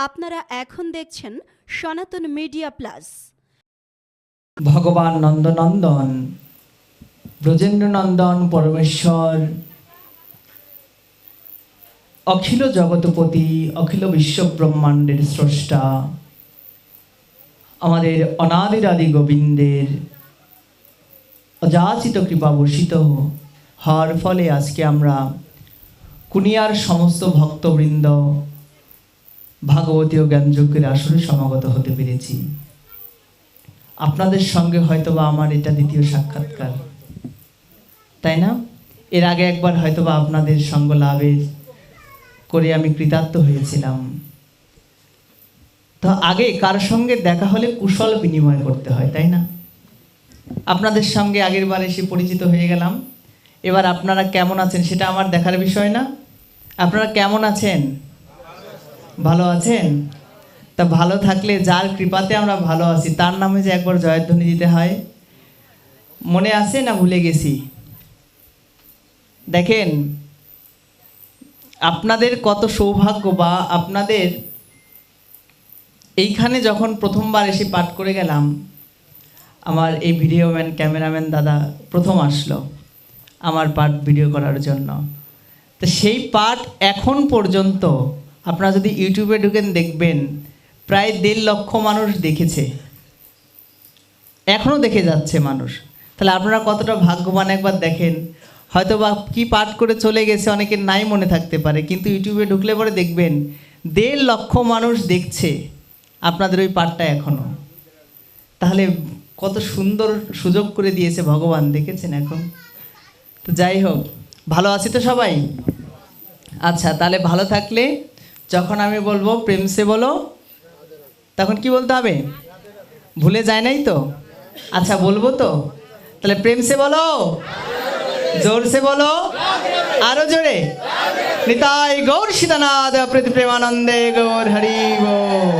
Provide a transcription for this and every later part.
আপনারা এখন দেখছেন সনাতন মিডিয়া প্লাস। ভগবান নন্দনন্দন ব্রজেন্দ্রনন্দন পরমেশ্বর অখিল জগৎপতি অখিল বিশ্বব্রহ্মাণ্ডের স্রষ্টা আমাদের অনাদিরাদি গোবিন্দের অযাচিত কৃপা বর্ষিত হওয়ার ফলে আজকে আমরা কুনিয়ার সমস্ত ভক্তবৃন্দ ভাগবতীয় জ্ঞানযজ্ঞের আসরে সমাগত হতে পেরেছি। আপনাদের সঙ্গে হয়তোবা আমার এটা দ্বিতীয় সাক্ষাৎকার, তাই না? এর আগে একবার হয়তোবা আপনাদের সঙ্গ লাভের করে আমি কৃতার্থ হয়েছিলাম। তো আগে কার সঙ্গে দেখা হলে কুশল বিনিময় করতে হয়, তাই না? আপনাদের সঙ্গে আগের বার এসে পরিচিত হয়ে গেলাম, এবার আপনারা কেমন আছেন সেটা আমার দেখার বিষয় না। আপনারা কেমন আছেন? ভালো আছেন? তা ভালো থাকলে যার কৃপাতে আমরা ভালো আছি তার নামে যে একবার জয়ধ্বনি দিতে হয়, মনে আছে না ভুলে গেছি? দেখেন, আপনাদের কত সৌভাগ্য, বা আপনাদের এইখানে যখন প্রথমবার এসে পাঠ করে গেলাম, আমার এই ভিডিওম্যান ক্যামেরাম্যান দাদা প্রথম আসলো আমার পাঠ ভিডিও করার জন্য। তো সেই পাঠ এখন পর্যন্ত আপনারা যদি ইউটিউবে ঢুকেন দেখবেন প্রায় 1.5 লক্ষ মানুষ দেখেছে, এখনও দেখে যাচ্ছে মানুষ। তাহলে আপনারা কতটা ভাগ্যবান একবার দেখেন। হয়তো বা কী পাঠ করে চলে গেছে অনেকের নাই মনে থাকতে পারে, কিন্তু ইউটিউবে ঢুকলে পরে দেখবেন 1.5 লক্ষ মানুষ দেখছে আপনাদের ওই পাঠটা এখনও। তাহলে কত সুন্দর সুযোগ করে দিয়েছে ভগবান, দেখেছেন এখন? তো যাই হোক, ভালো আছি তো সবাই? আচ্ছা, তাহলে ভালো থাকলে যখন আমি বলবো প্রেম সে বলো, তখন কি বলতে হবে? ভুলে যায় নাই তো? আচ্ছা, বলবো তো? তাহলে প্রেম সে বলো, জোর সে বলো, আরো জোরে। নিতাই গৌর সীতানাথ প্রীতি প্রেমানন্দে গৌর হরি বল।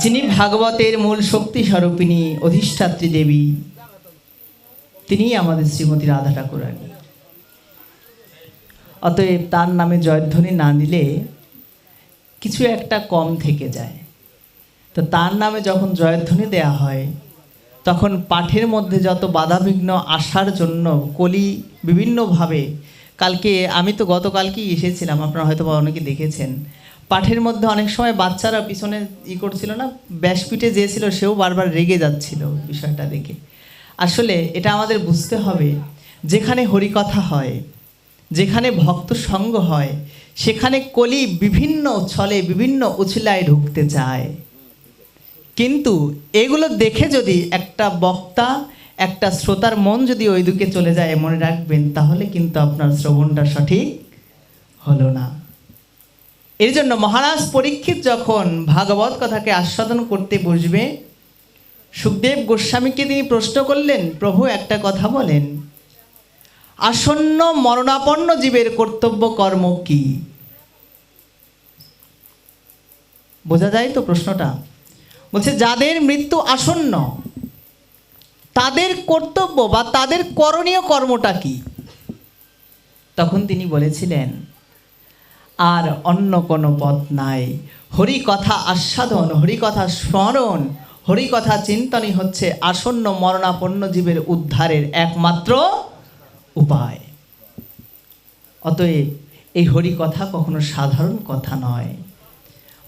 যিনি ভাগবতের মূল শক্তি স্বরূপিণী অধিষ্ঠাত্রী দেবী, তিনি আমাদের শ্রীমতী রাধা ঠাকুরানী। অতএব তার নামে জয়ধ্বনি না নিলে কিছু একটা কম থেকে যায়। তো তার নামে যখন জয়ধ্বনি দেয়া হয়, তখন পাঠের মধ্যে যত বাধাবিঘ্ন আসার জন্য কলি বিভিন্নভাবে, কালকে আমি তো গতকালকেই এসেছিলাম, আপনারা হয়তো বা অনেকে দেখেছেন, পাঠের মধ্যে অনেক সময় বাচ্চারা পিছনে করছিল না, ব্যাসপিঠে যেয়েছিল, সেও বারবার রেগে যাচ্ছিল বিষয়টা দেখে। আসলে এটা আমাদের বুঝতে হবে, যেখানে হরিকথা হয়, যেখানে ভক্ত সঙ্গ হয়, সেখানে কলি বিভিন্ন ছলে বিভিন্ন উছিলায় ঢুকতে চায়। কিন্তু এগুলো দেখে যদি একটা বক্তা, একটা শ্রোতার মন যদি ওই দিকে চলে যায়, মনে রাখবেন তাহলে কিন্তু আপনার শ্রবণটা সঠিক হলো না। এর জন্য মহারাজ পরীক্ষিত যখন ভাগবত কথাকে আস্বাদন করতে বসবে, সুখদেব গোস্বামীকে তিনি প্রশ্ন করলেন, প্রভু একটা কথা বলেন, আসন্ন মরণাপন্ন জীবের কর্তব্য কর্ম কি? বোঝা যায় তো প্রশ্নটা? বলছে যাদের মৃত্যু আসন্ন তাদের কর্তব্য বা তাদের করণীয় কর্মটা কি? তখন তিনি বলেছিলেন, আর অন্য কোনো পথ নাই, হরি কথা আস্বাদন, হরি কথা স্মরণ, হরি কথা চিন্তনই হচ্ছে আসন্ন মরণাপন্ন জীবের উদ্ধারের একমাত্র উপায়। অতএব এই হরি কথা কখনো সাধারণ কথা নয়।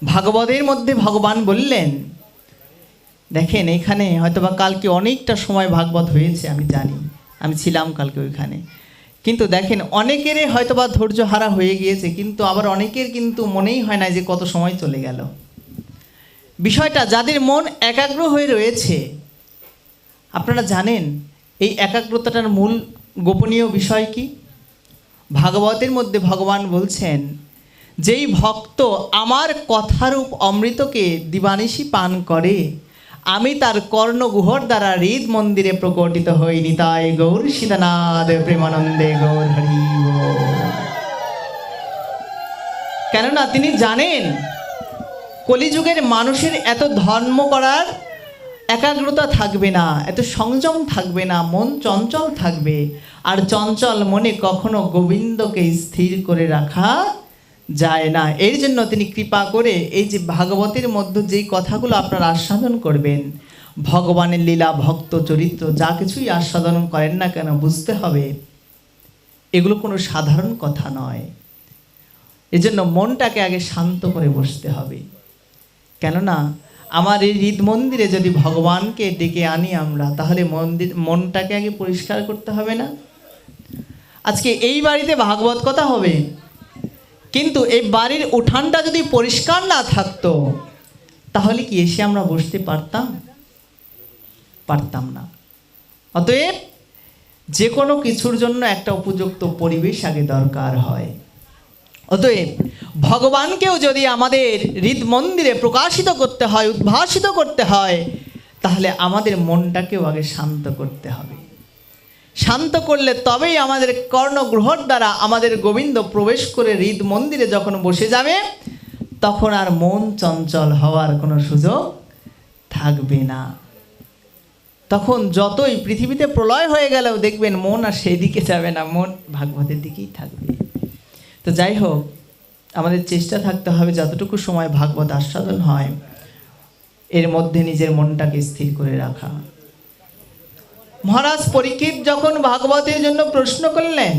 ভাগবতের মধ্যে ভগবান বললেন, দেখেন এখানে হয়তোবা কালকে অনেকটা সময় ভাগবত হয়েছে, আমি জানি, আমি ছিলাম কালকে ওইখানে, কিন্তু দেখেন অনেকেরই হয়তোবা ধৈর্য হারা হয়ে গিয়েছে, কিন্তু আবার অনেকের কিন্তু মনেই হয় না যে কত সময় চলে গেল। বিষয়টা যাদের মন একাগ্র হয়ে রয়েছে, আপনারা জানেন এই একাগ্রতাটার মূল গোপনীয় বিষয় কি? ভাগবতের মধ্যে ভগবান বলছেন, যেই ভক্ত আমার কথারূপ অমৃতকে দিবানিশি পান করে, আমি তার কর্ণগুহর দ্বারা হৃদ মন্দিরে প্রকটিত হই। নিতাই গৌর সীতানাথ প্রেমানন্দে গৌর হরি বল। কেননা তিনি জানেন কলিযুগের মানুষের এত ধর্ম করার একাগ্রতা থাকবে না, এত সংযম থাকবে না, মন চঞ্চল থাকবে। আর চঞ্চল মনে কখনো গোবিন্দকে স্থির করে রাখা যায় না। এর জন্য তিনি কৃপা করে এই যে ভাগবতের মধ্যে যেই কথাগুলো আপনারা আস্বাদন করবেন, ভগবানের লীলা, ভক্ত চরিত্র যা কিছুই আস্বাদন করেন না কেন, বুঝতে হবে এগুলো কোনো সাধারণ কথা নয়। এজন্য মনটাকে আগে শান্ত করে বসতে হবে। কেননা আমার এই হৃদ মন্দিরে যদি ভগবানকে ডেকে আনি আমরা, তাহলে মনটাকে আগে পরিষ্কার করতে হবে না? আজকে এই বাড়িতে ভাগবত কথা হবে, কিন্তু এই বাড়ির উঠানটা যদি পরিষ্কার না থাকতো, তাহলে কি এসে আমরা বসতে পারতাম? পারতাম না। অতএব যে কোনো কিছুর জন্য একটা উপযুক্ত পরিবেশ আগে দরকার হয়। অতএব ভগবানকেও যদি আমাদের হৃদ মন্দিরে প্রকাশিত করতে হয়, উদ্ভাসিত করতে হয়, তাহলে আমাদের মনটাকেও আগে শান্ত করতে হবে। শান্ত করলে তবেই আমাদের কর্ণগ্রহর দ্বারা আমাদের গোবিন্দ প্রবেশ করে হৃদ মন্দিরে যখন বসে যাবে, তখন আর মন চঞ্চল হওয়ার কোনো সুযোগ থাকবে না। তখন যতই পৃথিবীতে প্রলয় হয়ে গেলেও দেখবেন মন আর সেই দিকে যাবে না, মন ভাগবতের দিকেই থাকবে। তো যাই হোক, আমাদের চেষ্টা থাকতে হবে যতটুকু সময় ভাগবত আস্বাদন হয় এর মধ্যে নিজের মনটাকে স্থির করে রাখা। মহারাজ পরীক্ষিত যখন ভাগবতের জন্য প্রশ্ন করলেন,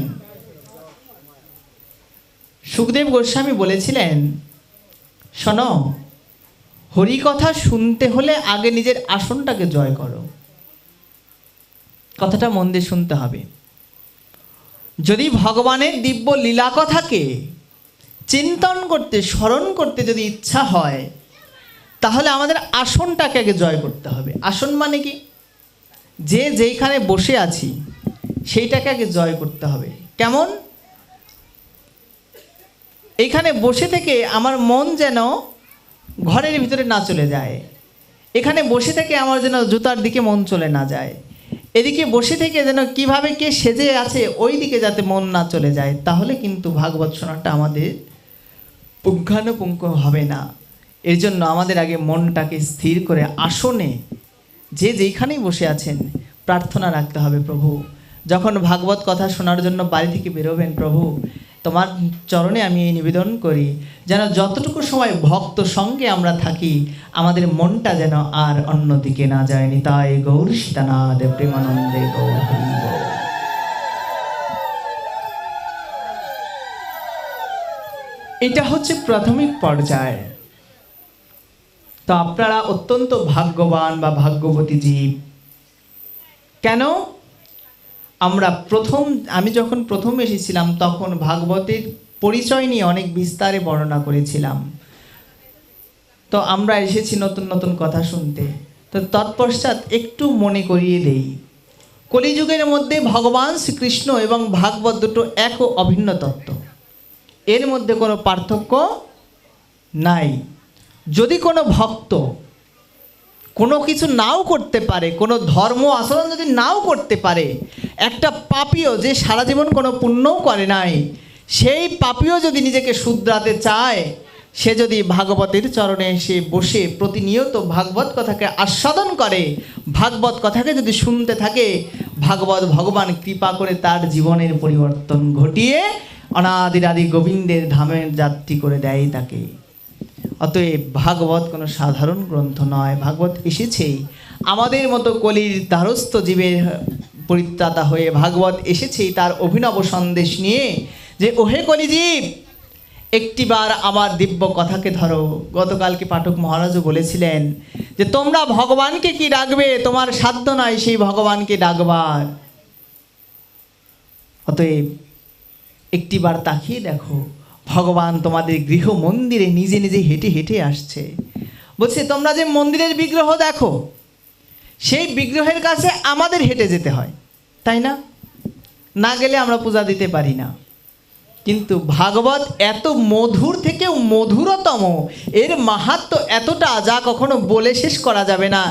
সুখদেব গোস্বামী বলেছিলেন, শোনো, হরিকথা শুনতে হলে আগে নিজের আসনটাকে জয় করো। কথাটা মন দিয়ে শুনতে হবে। যদি ভগবানের দিব্য লীলা কথাকে চিন্তন করতে, স্মরণ করতে যদি ইচ্ছা হয়, তাহলে আমাদের আসনটাকে আগে জয় করতে হবে। আসন মানে কি? যে যেইখানে বসে আছি সেইটাকে আগে জয় করতে হবে। কেমন? এইখানে বসে থেকে আমার মন যেন ঘরের ভিতরে না চলে যায়, এখানে বসে থেকে আমার যেন জুতার দিকে মন চলে না যায়, এদিকে বসে থেকে যেন কিভাবে কে সেজে আছে ওই দিকে যাতে মন না চলে যায়, তাহলে কিন্তু ভাগবত শোনাটা আমাদের পুঙ্খানুপুঙ্খ হবে না। এর জন্য আমাদের আগে মনটাকে স্থির করে আসনে যে যেইখানেই বসে আছেন প্রার্থনা রাখতে হবে, প্রভু যখন ভাগবত কথা শোনার জন্য বাড়ি থেকে বেরোবেন, প্রভু তোমার চরণে আমি এই নিবেদন করি যেন যতটুকু সময় ভক্ত সঙ্গে আমরা থাকি, আমাদের মনটা যেন আর অন্যদিকে না যায়। নিতাই গৌর সীতানাথ প্রেমানন্দে গৌর হরি গৌর। এটা হচ্ছে প্রাথমিক পর্যায়। তো আপনারা অত্যন্ত ভাগ্যবান বা ভাগ্যবতী জীব। কেন? আমি যখন প্রথম এসেছিলাম তখন ভাগবতের পরিচয় নিয়ে অনেক বিস্তারে বর্ণনা করেছিলাম। তো আমরা এসেছি নতুন নতুন কথা শুনতে। তো তৎপশ্চাৎ একটু মনে করিয়ে দেই, কলিযুগের মধ্যে ভগবান শ্রীকৃষ্ণ এবং ভাগবত দুটো এক ও অভিন্ন তত্ত্ব, এর মধ্যে কোনো পার্থক্য নাই। যদি কোনো ভক্ত কোনো কিছু নাও করতে পারে, কোনো ধর্ম আচরণ যদি নাও করতে পারে, একটা পাপীও যে সারা জীবন কোনো পুণ্যও করে নাই, সেই পাপীও যদি নিজেকে শুধরাতে চায়, সে যদি ভাগবতের চরণে এসে বসে প্রতিনিয়ত ভাগবত কথাকে আস্বাদন করে, ভাগবত কথাকে যদি শুনতে থাকে, ভাগবত ভগবান কৃপা করে তার জীবনের পরিবর্তন ঘটিয়ে অনাদিরাদি গোবিন্দের ধামের যাত্রী করে দেয় তাকে। অতএব ভাগবত কোনো সাধারণ গ্রন্থ নয়। ভাগবত এসেছেই আমাদের মতো কলির দ্বারস্থ জীবের পরিত্রাতা হয়ে, ভাগবত এসেছেই তার অভিনব সন্দেশ নিয়ে যে ওহে কলিজীব, একটিবার আমার দিব্য কথাকে ধরো। গতকালকে পাঠক মহারাজও বলেছিলেন যে তোমরা ভগবানকে কি ডাকবে, তোমার সাধ্য নয় সেই ভগবানকে ডাকবার। অতএব একটিবার তাকিয়ে দেখো, ভগবান তোমাদের গৃহ মন্দিরে নিজে নিজে হেঁটে হেঁটে আসছে। বলছে তোমরা যে মন্দিরের বিগ্রহ দেখো, সেই বিগ্রহের কাছে আমাদের হেঁটে যেতে হয়, তাই না? না গেলে আমরা পূজা দিতে পারি না। কিন্তু ভাগবত এত মধুর থেকেও মধুরতম, এর মাহাত্ম্য এতটা যা কখনো বলে শেষ করা যাবে না।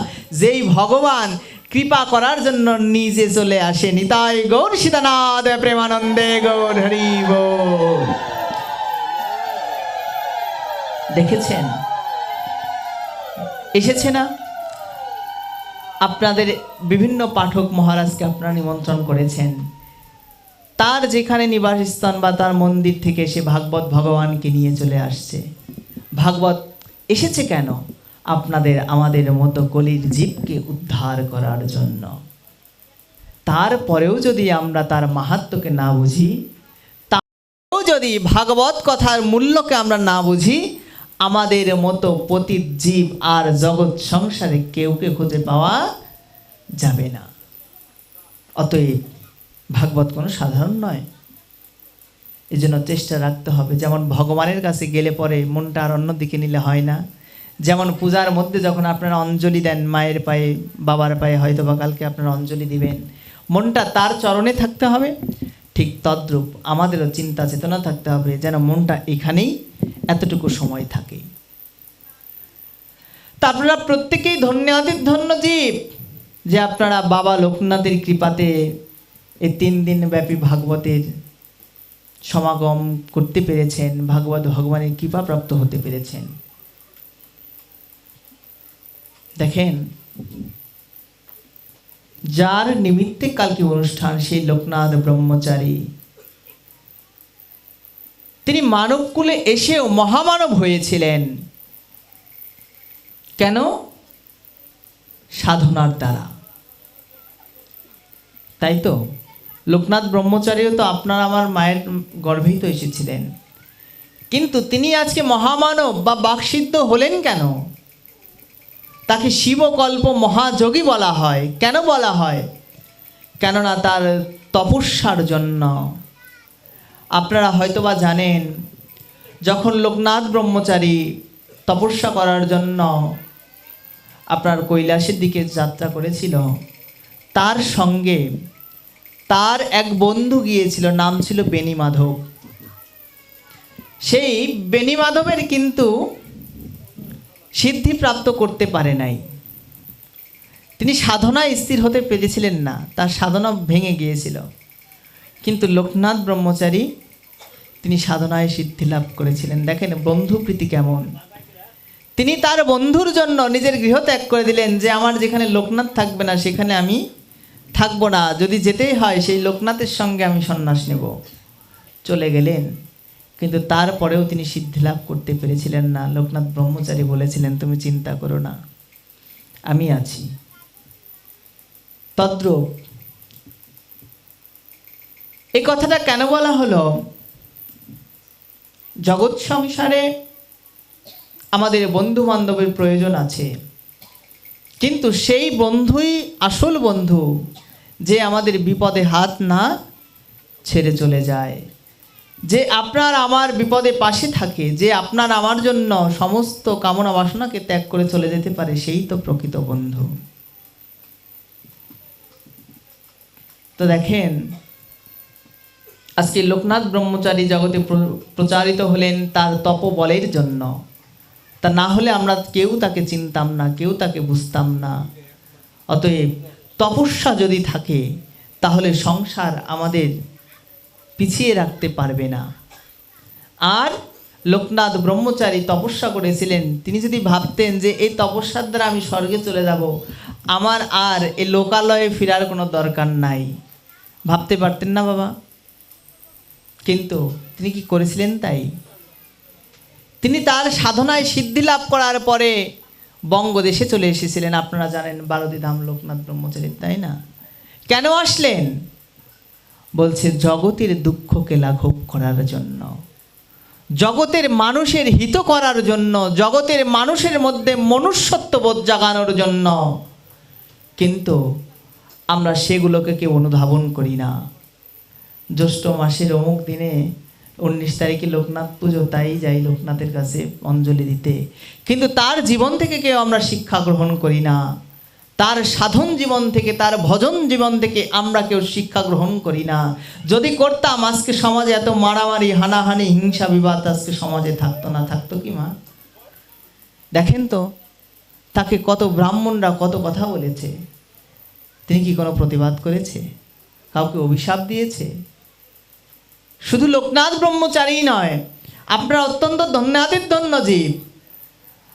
যেই ভগবান কৃপা করার জন্য নিজে চলে আসে। নিতাই গৌর সীতানাথ প্রেমানন্দে গৌর হরি বল। দেখেছেন এসেছে না? আপনাদের বিভিন্ন পাঠক মহারাজকে আপনারা নিমন্ত্রণ করেছেন। তার যেখানে নিবাসস্থান বা তার মন্দির থেকে সে ভাগবত ভগবানকে নিয়ে চলে আসছে। ভাগবত এসেছে কেন? আপনাদের আমাদের মতো কলির জীবকে উদ্ধার করার জন্য। তারপরেও যদি আমরা তার মাহাত্ম্যকে না বুঝি, তারপরেও যদি ভাগবত কথার মূল্যকে আমরা না বুঝি, আমাদের মতো পতিত জীব আর জগৎ সংসারে কেউকে খুঁজে পাওয়া যাবে না। অতএব ভাগবত কোনো সাধারণ নয়। এই জন্য চেষ্টা রাখতে হবে। যেমন ভগবানের কাছে গেলে পরে মনটা আর অন্যদিকে নিলে হয় না। যেমন পূজার মধ্যে যখন আপনারা অঞ্জলি দেন মায়ের পায়ে, বাবার পায়ে, হয়তো বা কালকে আপনারা অঞ্জলি দিবেন, মনটা তার চরণে থাকতে হবে। ঠিক তদ্রূপ আমাদেরও চিন্তা চেতনা থাকতে হবে যেন মনটা এখানেই এতটুকু সময় থাকে। তা আপনারা প্রত্যেকেই ধন্য জীব যে আপনারা বাবা লোকনাথের কৃপাতে এই 3 দিন ব্যাপী ভাগবতের সমাগম করতে পেরেছেন, ভাগবত ভগবানের কৃপা প্রাপ্ত হতে পেরেছেন। দেখেন, যার নিমিত্তে কালকে অনুষ্ঠান, সেই লোকনাথ ব্রহ্মচারী, তিনি মানবকুলে এসেও মহামানব হয়েছিলেন। কেন? সাধনার দ্বারা। তাই তো লোকনাথ ব্রহ্মচারীও তো আপনার আমার মায়ের গর্ভেই তো এসেছিলেন, কিন্তু তিনি আজকে মহামানব বা বাকসিদ্ধ হলেন কেন? তাকে শিবকল্প মহাযোগী বলা হয়। কেন বলা হয়? কেননা তার তপস্যার জন্য। আপনারা হয়তোবা জানেন, যখন লোকনাথ ব্রহ্মচারী তপস্যা করার জন্য আপনার কৈলাসের দিকে যাত্রা করেছিল, তার সঙ্গে তার এক বন্ধু গিয়েছিল, নাম ছিল বেণীমাধব। সেই বেণীমাধবের কিন্তু সিদ্ধি প্রাপ্ত করতে পারে নাই। তিনি সাধনায় স্থির হতে পেরেছিলেন না, তার সাধনা ভেঙে গিয়েছিল। কিন্তু লোকনাথ ব্রহ্মচারী তিনি সাধনায় সিদ্ধি লাভ করেছিলেন। দেখেন বন্ধু প্রীতি কেমন। তিনি তার বন্ধুর জন্য নিজের গৃহ ত্যাগ করে দিলেন, যে আমার যেখানে লোকনাথ থাকবে না সেখানে আমি থাকবো না, যদি যেতেই হয় সেই লোকনাথের সঙ্গে আমি সন্ন্যাস নেব। চলে গেলেন, কিন্তু তারপরেও তিনি সিদ্ধি লাভ করতে পেরেছিলেন না। লোকনাথ ব্রহ্মচারী বলেছিলেন, তুমি চিন্তা করো না, আমি আছি। তদ্রূপ এই কথাটা কেন বলা হলো? জগৎ সংসারে আমাদের বন্ধু বান্ধবের প্রয়োজন আছে, কিন্তু সেই বন্ধুই আসল বন্ধু যে আমাদের বিপদে হাত না ছেড়ে চলে যায়, যে আপনার আমার বিপদে পাশে থাকে, যে আপনার আমার জন্য সমস্ত কামনা বাসনাকে ত্যাগ করে চলে যেতে পারে, সেই তো প্রকৃত বন্ধু। তো দেখেন, আজকে লোকনাথ ব্রহ্মচারী জগতে প্রচারিত হলেন তার তপবলের জন্য। তা না হলে আমরা কেউ তাকে চিনতাম না, কেউ তাকে বুঝতাম না। অতএব তপস্যা যদি থাকে তাহলে সংসার আমাদের পিছিয়ে রাখতে পারবে না। আর লোকনাথ ব্রহ্মচারী তপস্যা করেছিলেন। তিনি যদি ভাবতেন যে এই তপস্যার দ্বারা আমি স্বর্গে চলে যাব, আমার আর এই লোকালয়ে ফেরার কোনো দরকার নাই, ভাবতে পারতেন না বাবা। কিন্তু তিনি কি করেছিলেন? তাই তিনি তার সাধনায় সিদ্ধি লাভ করার পরে বঙ্গদেশে চলে এসেছিলেন। আপনারা জানেন বারোদি ধাম লোকনাথ ব্রহ্মচারী, তাই না? কেন আসলেন? বলছে জগতের দুঃখকে লাঘব করার জন্য, জগতের মানুষের হিত করার জন্য, জগতের মানুষের মধ্যে মনুষ্যত্ববোধ জাগানোর জন্য। কিন্তু আমরা সেগুলোকে কেউ অনুধাবন করি না। জ্যৈষ্ঠ মাসের অমুক দিনে 19 তারিখে লোকনাথ পুজো, তাই যাই লোকনাথের কাছে অঞ্জলি দিতে, কিন্তু তার জীবন থেকে কেউ আমরা শিক্ষা গ্রহণ করি না। তার সাধন জীবন থেকে, তার ভজন জীবন থেকে আমরা কেউ শিক্ষা গ্রহণ করি না। যদি করতাম আজকে সমাজে এত মারামারি, হানাহানি, হিংসা বিবাদ আজকে সমাজে থাকতো না। থাকতো কি মা? দেখেন তো তাকে কত ব্রাহ্মণরা কত কথা বলেছে, তিনি কি কোনো প্রতিবাদ করেছে? কাউকে অভিশাপ দিয়েছে? শুধু লোকনাথ ব্রহ্মচারী নয়, আপনারা অত্যন্ত ধন্যাদের ধন্য জীব।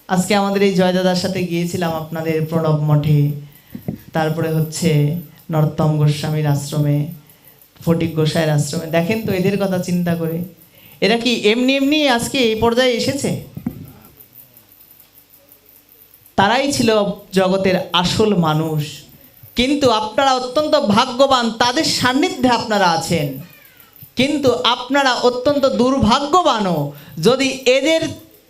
আজকে আমাদের এই জয়দাদার সাথে গিয়েছিলাম আপনাদের প্রণব মঠে। তারপরে হচ্ছে নরোত্তম গোস্বামীর আশ্রমে, ফটিক গোসাইয়ের আশ্রমে। দেখেন তো এদের কথা চিন্তা করে, এরা কি এমনি এমনি আজকে এই পর্যায়ে এসেছে? তারাই ছিল জগতের আসল মানুষ। কিন্তু আপনারা অত্যন্ত ভাগ্যবান, তাদের সান্নিধ্যে আপনারা আছেন। কিন্তু আপনারা অত্যন্ত দুর্ভাগ্যবানও যদি এদের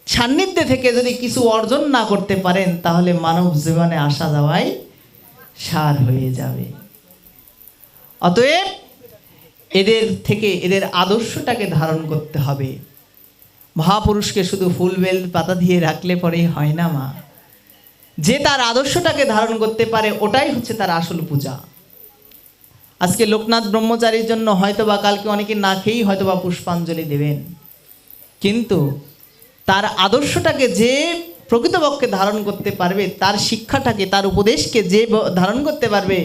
সান্নিধ্যে থেকে যদি কিছু অর্জন না করতে পারেন, তাহলে মানব জীবনে আসা যাওয়াই সার হয়ে যাবে। অতএব এদের থেকে এদের আদর্শটাকে ধারণ করতে হবে। মহাপুরুষকে শুধু ফুল বেল পাতা দিয়ে রাখলে পরেই হয় না মা। যে তার আদর্শটাকে ধারণ করতে পারে, ওটাই হচ্ছে তার আসল পূজা। আজকে লোকনাথ ব্রহ্মচারীর জন্য হয়তো বা কালকে অনেকে না খেয়েই হয়তো বা পুষ্পাঞ্জলি দেবেন, কিন্তু তার আদর্শটাকে যে প্রকৃতপক্ষে ধারণ করতে পারবে, তার শিক্ষাটাকে, তার উপদেশকে যে ধারণ করতে পারবে,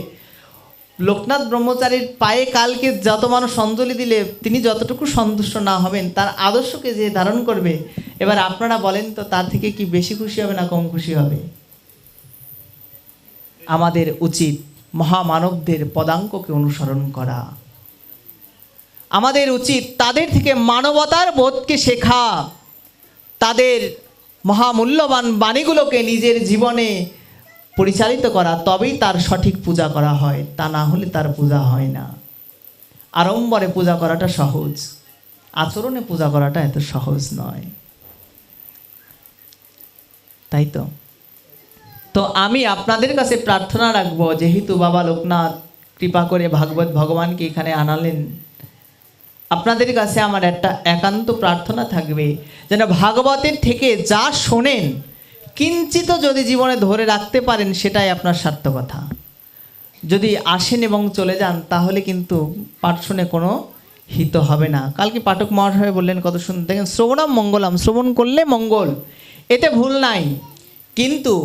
লোকনাথ ব্রহ্মচারীর পায়ে কালকে যত মানুষ অঞ্জলি দিলে তিনি যতটুকু সন্তুষ্ট না হবেন, তার আদর্শকে যে ধারণ করবে, এবার আপনারা বলেন তো তার থেকে কি বেশি খুশি হবে না কম খুশি হবে? আমাদের উচিত মহামানবদের পদাঙ্ককে অনুসরণ করা। আমাদের উচিত তাদের থেকে মানবতার বোধকে শেখা, তাদের মহামূল্যবান বাণীগুলোকে নিজের জীবনে পরিচালিত করা। তবেই তার সঠিক পূজা করা হয়, তা না হলে তার পূজা হয় না। আড়ম্বরে পূজা করাটা সহজ, আচরণে পূজা করাটা এত সহজ নয়, তাই তো। তো আমি আপনাদের কাছে প্রার্থনা রাখবো, যেহেতু বাবা লোকনাথ কৃপা করে ভাগবত ভগবানকে এখানে আনালেন, আপনাদের কাছে আমার একটা একান্ত প্রার্থনা থাকবে, যেন ভাগবতের থেকে যা শোনেন কিঞ্চিত যদি জীবনে ধরে রাখতে পারেন, সেটাই আপনার সার্থকতা। যদি আসেন এবং চলে যান, তাহলে কিন্তু পাঠ শুনে কোনো হিত হবে না। কালকে পাঠক মহাশয় বললেন কত সুন্দর, দেখেন শ্রবণম মঙ্গলম, শ্রবণ করলে মঙ্গল, এতে ভুল নাই। কিন্তু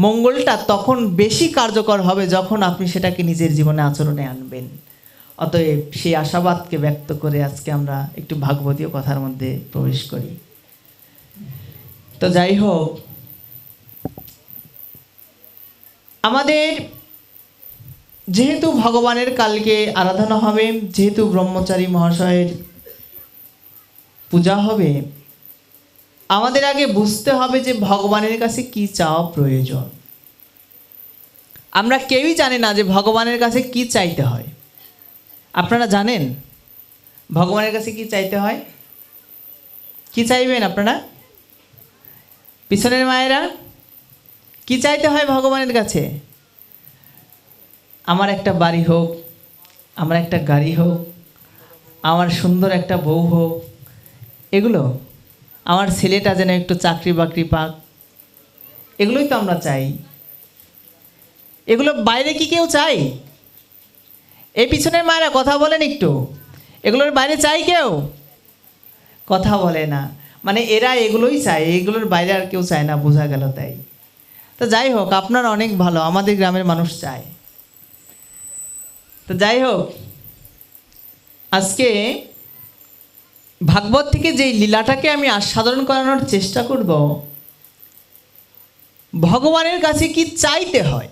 মঙ্গলটা তখন বেশি কার্যকর হবে যখন আপনি সেটাকে নিজের জীবনে আচরণে আনবেন। অতএব সেই আশাবাদকে ব্যক্ত করে আজকে আমরা একটু ভাগবতীয় কথার মধ্যে প্রবেশ করি। তো যাই হোক, আমাদের যেহেতু ভগবানের কালকে আরাধনা হবে, যেহেতু ব্রহ্মচারী মহাশয়ের পূজা হবে, আমাদের আগে বুঝতে হবে যে ভগবানের কাছে কি চাওয়া প্রয়োজন। আমরা কেউই জানি না যে ভগবানের কাছে কি চাইতে হয়। আপনারা জানেন ভগবানের কাছে কি চাইতে হয়? কি চাইবেন আপনারা? পিছনের মায়েরা কি চাইতে হয় ভগবানের কাছে? আমার একটা বাড়ি হোক, আমার একটা গাড়ি হোক, আমার সুন্দর একটা বউ হোক, এগুলো, আমার ছেলেটা যেন একটু চাকরি বাকরি পাক, এগুলোই তো আমরা চাই। এগুলো বাইরে কি কেউ চাই? এই পিছনের মায়েরা কথা বলেন একটু, এগুলোর বাইরে চাই কেউ? কথা বলে না। মানে এরা এগুলোই চায়, এগুলোর বাইরে আর কেউ চায় না, বোঝা গেল তাই। তো যাই হোক, আপনারা অনেক ভালো, আমাদের গ্রামের মানুষ চায়। তো যাই হোক, আজকে ভাগবত থেকে যেই লীলাটাকে আমি আস্বাদন করানোর চেষ্টা করব, ভগবানের কাছে কি চাইতে হয়,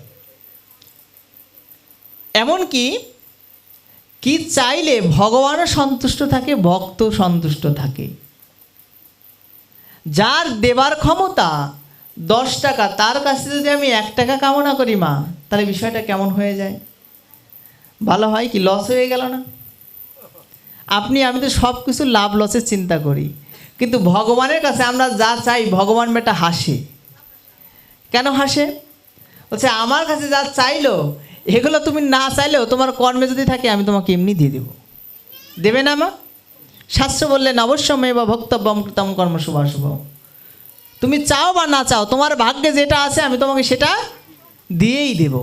এমনকি কি চাইলে ভগবানও সন্তুষ্ট থাকে, ভক্ত সন্তুষ্ট থাকে। যার দেবার ক্ষমতা 10 টাকা, তার কাছে যদি আমি 1 টাকা কামনা করি মা, তাহলে বিষয়টা কেমন হয়ে যায়? ভালো হয় কি? লস হয়ে গেল না? আমি তো সব কিছু লাভ লসের চিন্তা করি, কিন্তু ভগবানের কাছে আমরা যা চাই ভগবান বেটা হাসে। কেন হাসে? বলছে আমার কাছে যা চাইলো এগুলো তুমি না চাইলেও তোমার কর্মে যদি থাকে আমি তোমাকে এমনি দিয়ে দেবো। দেবে না মা? শাস্ত্র বললেন অবশ্যই বা ভক্তব্যম কৃতম কর্ম শুভাশুভ। তুমি চাও বা না চাও, তোমার ভাগ্যে যেটা আছে আমি তোমাকে সেটা দিয়েই দেব।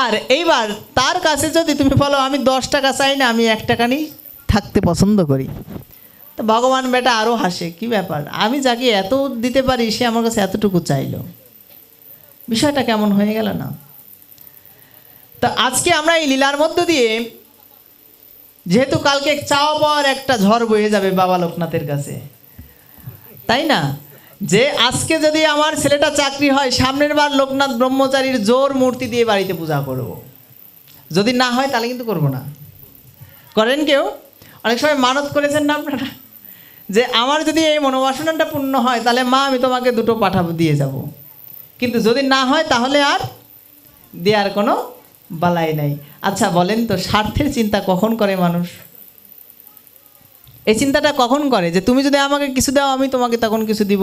আর এইবার তার কাছে যদি তুমি বলো আমি 10 টাকা চাই না, আমি 1 টাকা নিয়েই থাকতে পছন্দ করি, তো ভগবান বেটা আরও হাসে, কি ব্যাপার, আমি যাকে এত দিতে পারি সে আমার কাছে এতটুকু চাইলো। বিষয়টা কেমন হয়ে গেল না? তো আজকে আমরা এই লীলার মধ্য দিয়ে, যেহেতু কালকে চাওয়া পাওয়ার একটা ঝড় বয়ে যাবে বাবা লোকনাথের কাছে, তাই না? যে আজকে যদি আমার ছেলেটা চাকরি হয়, সামনের বার লোকনাথ ব্রহ্মচারীর জোর মূর্তি দিয়ে বাড়িতে পূজা করব। যদি না হয় তাহলে কিন্তু করব না। করেন কেউ? অনেক সময় মানত করেছেন না আপনারা, যে আমার যদি এই মনোবাসনাটা পূর্ণ হয় তাহলে মা আমি তোমাকে 2টো পাঠা দিয়ে যাব, কিন্তু যদি না হয় তাহলে আর দেওয়ার কোনো বালাই নাই। আচ্ছা বলেন তো, স্বার্থের চিন্তা কখন করে মানুষ? এই চিন্তাটা কখন করে যে তুমি যদি আমাকে কিছু দাও আমি তোমাকে তখন কিছু দিব?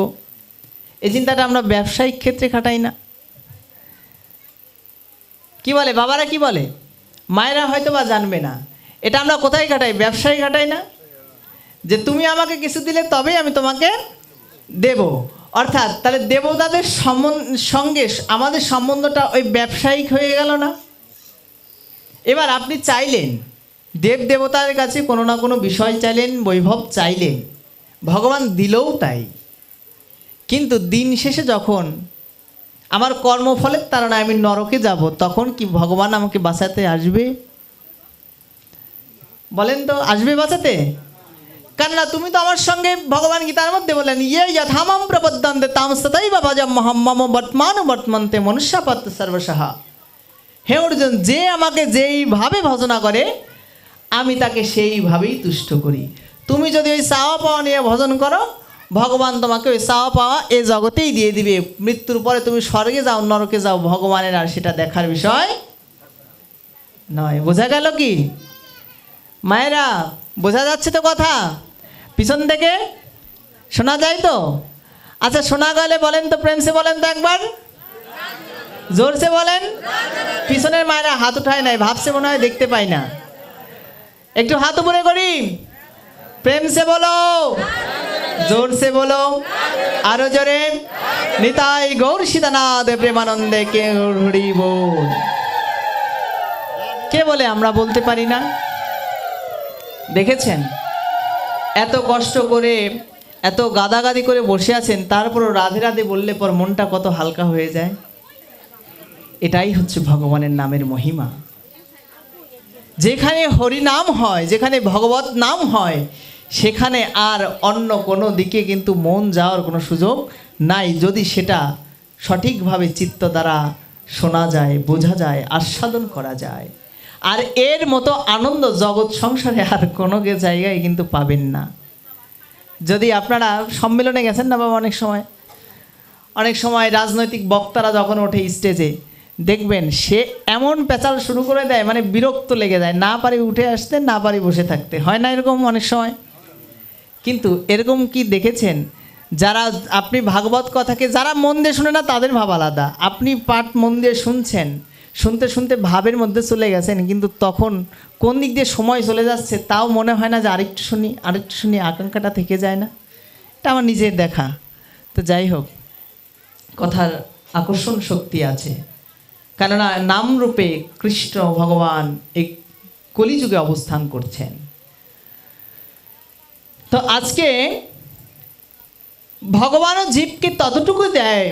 এই চিন্তাটা আমরা ব্যবসায়িক ক্ষেত্রে খাটাই না? কি বলে বাবারা, কি বলে? মায়েরা হয়তো বা জানবে না, এটা আমরা কোথায় খাটাই? ব্যবসায় খাটাই না? যে তুমি আমাকে কিছু দিলে তবেই আমি তোমাকে দেব। অর্থাৎ তাহলে দেবতাদের সঙ্গে আমাদের সম্বন্ধটা ওই ব্যবসায়িক হয়ে গেল না? এবার আপনি চাইলেন দেব দেবতার কাছে কোনো না কোনো বিষয় চাইলেন, বৈভব চাইলেন, ভগবান দিলেও তাই। কিন্তু দিন শেষে যখন আমার কর্মফলের তাড়নায় আমি নরকে যাব, তখন কি ভগবান আমাকে বাঁচাতে আসবে? বলেন তো, আসবে বাঁচাতে? কেননা তুমি তো আমার সঙ্গে, ভগবান গীতার মধ্যে বলেন, ইয়ে যথামাম প্রপদ্যন্তে তামস্ততৈব ভজম্যহম মম বর্তমান বর্তমান্তে মনুষ্যপত্য সর্বশঃ। হে অর্জুন, যে আমাকে যেইভাবে ভজনা করে আমি তাকে সেইভাবেই তুষ্ট করি। তুমি যদি ওই চাওয়া পাওয়া নিয়ে ভজন করো, ভগবান তোমাকে ওই চাওয়া পাওয়া এ জগতেই দিয়ে দিবে। মৃত্যুর পরে তুমি স্বর্গে যাও নরকে যাও, ভগবানের আর সেটা দেখার বিষয় নয়। বোঝা গেল কি মায়েরা? বোঝা যাচ্ছে তো কথা? পিছন থেকে শোনা যায় তো? আচ্ছা শোনা গেলে বলেন তো, প্রেমসে বলেন তো একবার, জোরসে বলেন। পিছনের মায়েরা হাত উঠায় নাই, ভাবছে মনে হয় দেখতে পাই না। একটু হাত উপরে করি, প্রেমসে বলো, জোরসে বলো, আরো জোরে। নিতাই গৌর সীতানাথ প্রেমানন্দে কে হরি বল। কে বলে আমরা বলতে পারি না? দেখেছেন এত কষ্ট করে, এত গাদাগাদি করে বসে আছেন, তারপরও রাধে রাধে বললে পর মনটা কত হালকা হয়ে যায়। এটাই হচ্ছে ভগবানের নামের মহিমা। যেখানে হরি নাম হয়, যেখানে ভগবত নাম হয়, সেখানে আর অন্য কোনো দিকে কিন্তু মন যাওয়ার কোনো সুযোগ নাই, যদি সেটা সঠিকভাবে চিত্ত দ্বারা শোনা যায়, বোঝা যায়, আস্বাদন করা যায়। আর এর মতো আনন্দ জগৎ সংসারে আর কোনো জায়গায় কিন্তু পাবেন না। যদি আপনারা সম্মেলনে গেছেন না বাবা, অনেক সময় রাজনৈতিক বক্তারা যখন ওঠে স্টেজে, দেখবেন সে এমন পেঁচাল শুরু করে দেয়, মানে বিরক্ত লেগে যায়, না পারি উঠে আসতে, না পারি বসে থাকতে। হয় না এরকম অনেক সময়? কিন্তু এরকম কি দেখেছেন, যারা আপনি ভাগবত কথাকে যারা মন দিয়ে শুনে না তাদের ভাব আলাদা। আপনি পাঠ মন দিয়ে শুনছেন, শুনতে শুনতে ভাবের মধ্যে চলে গেছেন, কিন্তু তখন কোন দিক দিয়ে সময় চলে যাচ্ছে তাও মনে হয় না যে আরেকটু শুনি, আকাঙ্ক্ষাটা থেকে যায় না? এটা আমার নিজের দেখা। তো যাই হোক, কথার আকর্ষণ শক্তি আছে, কেননা নামরূপে কৃষ্ণ ভগবান এই কলিযুগে অবস্থান করছেন। তো আজকে ভগবানও জীবকে ততটুকু দেয়,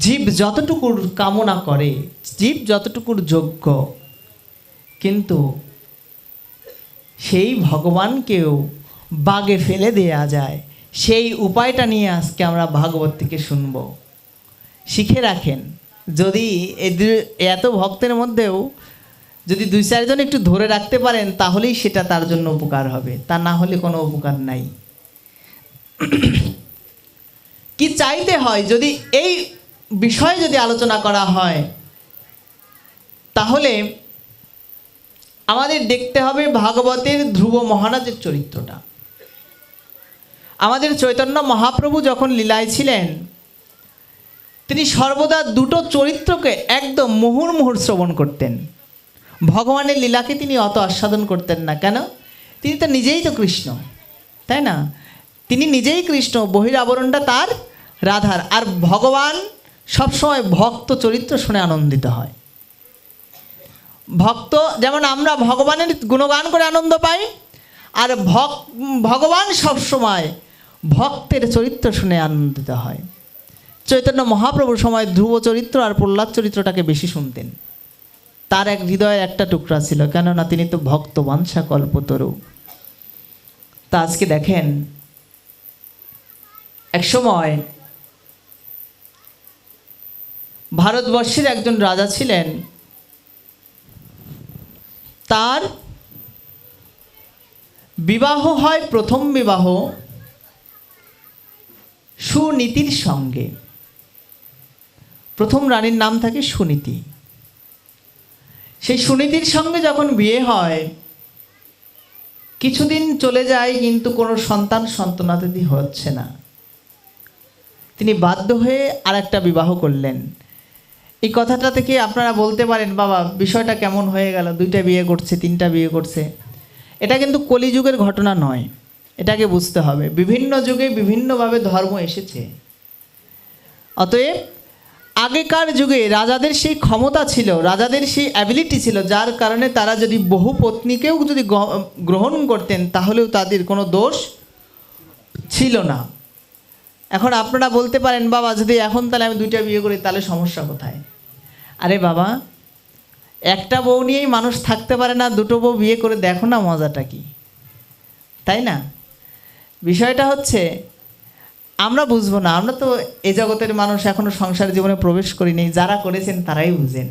জীব যতটুকুর কামনা করে, জীব যতটুকুর যোগ্য, কিন্তু সেই ভগবানকেও বাগে ফেলে দেয়া যায়। সেই উপায়টা নিয়ে আজকে আমরা ভাগবত থেকে শুনব। শিখে রাখেন, যদি এত ভক্তের মধ্যেও যদি 2-4 জন একটু ধরে রাখতে পারেন, তাহলেই সেটা তার জন্য উপকার হবে, তা না হলে কোনো উপকার নাই। কি চাইতে হয়, যদি এই বিষয়ে যদি আলোচনা করা হয়, তাহলে আমাদের দেখতে হবে ভাগবতের ধ্রুব মহারাজের চরিত্রটা। আমাদের চৈতন্য মহাপ্রভু যখন লীলায় ছিলেন, তিনি সর্বদা 2টো চরিত্রকে একদম মুহুর্মুহুর শ্রবণ করতেন। ভগবানের লীলাকে তিনি অত আস্বাদন করতেন না। কেন? তিনি তো নিজেই তো কৃষ্ণ, তাই না? তিনি নিজেই কৃষ্ণ, বহিরাবরণটা তার রাধার। আর ভগবান সবসময় ভক্ত চরিত্র শুনে আনন্দিত হয়। ভক্ত যেমন আমরা ভগবানের গুণগান করে আনন্দ পাই, আর ভগবান সবসময় ভক্তের চরিত্র শুনে আনন্দিত হয়। চৈতন্য মহাপ্রভুর সময় ধ্রুব চরিত্র আর প্রহ্লাদ চরিত্রটাকে বেশি শুনতেন। তার এক হৃদয়ের একটা টুকরা ছিল, কেননা তিনি তো ভক্ত বাঞ্ছা কল্পতরু। তা আজকে দেখেন, এক সময় ভারতবর্ষের একজন রাজা ছিলেন। তার বিবাহ হয়, প্রথম বিবাহ সুনীতির সঙ্গে। প্রথম রানীর নাম থাকে সুনীতি। সেই সুনীতির সঙ্গে যখন বিয়ে হয়, কিছুদিন চলে যায়, কিন্তু কোনো সন্তানাদি হচ্ছে না। তিনি বাধ্য হয়ে আর একটা বিবাহ করলেন। এই কথাটা থেকে আপনারা বলতে পারেন, বাবা বিষয়টা কেমন হয়ে গেল, 2টা বিয়ে করছে, 3টা বিয়ে করছে। এটা কিন্তু কলিযুগের ঘটনা নয়, এটাকে বুঝতে হবে। বিভিন্ন যুগে বিভিন্নভাবে ধর্ম এসেছে। অতএব আগেকার যুগে রাজাদের সেই ক্ষমতা ছিল, রাজাদের সেই অ্যাবিলিটি ছিল, যার কারণে তারা যদি বহু পত্নীকেও যদি গ্রহণ করতেন, তাহলেও তাদের কোনো দোষ ছিল না। এখন আপনারা বলতে পারেন, বাবা যদি এখন তাহলে আমি 2টা বিয়ে করি, তাহলে সমস্যা কোথায়? আরে বাবা, একটা বউ নিয়েই মানুষ থাকতে পারে না, 2টো বউ বিয়ে করে দেখো না মজাটা কি, তাই না? বিষয়টা হচ্ছে আমরা বুঝবো না, আমরা তো এ জগতের মানুষ, এখনো সংসার জীবনে প্রবেশ করিনি। যারা করেছেন তারাই বুঝেন।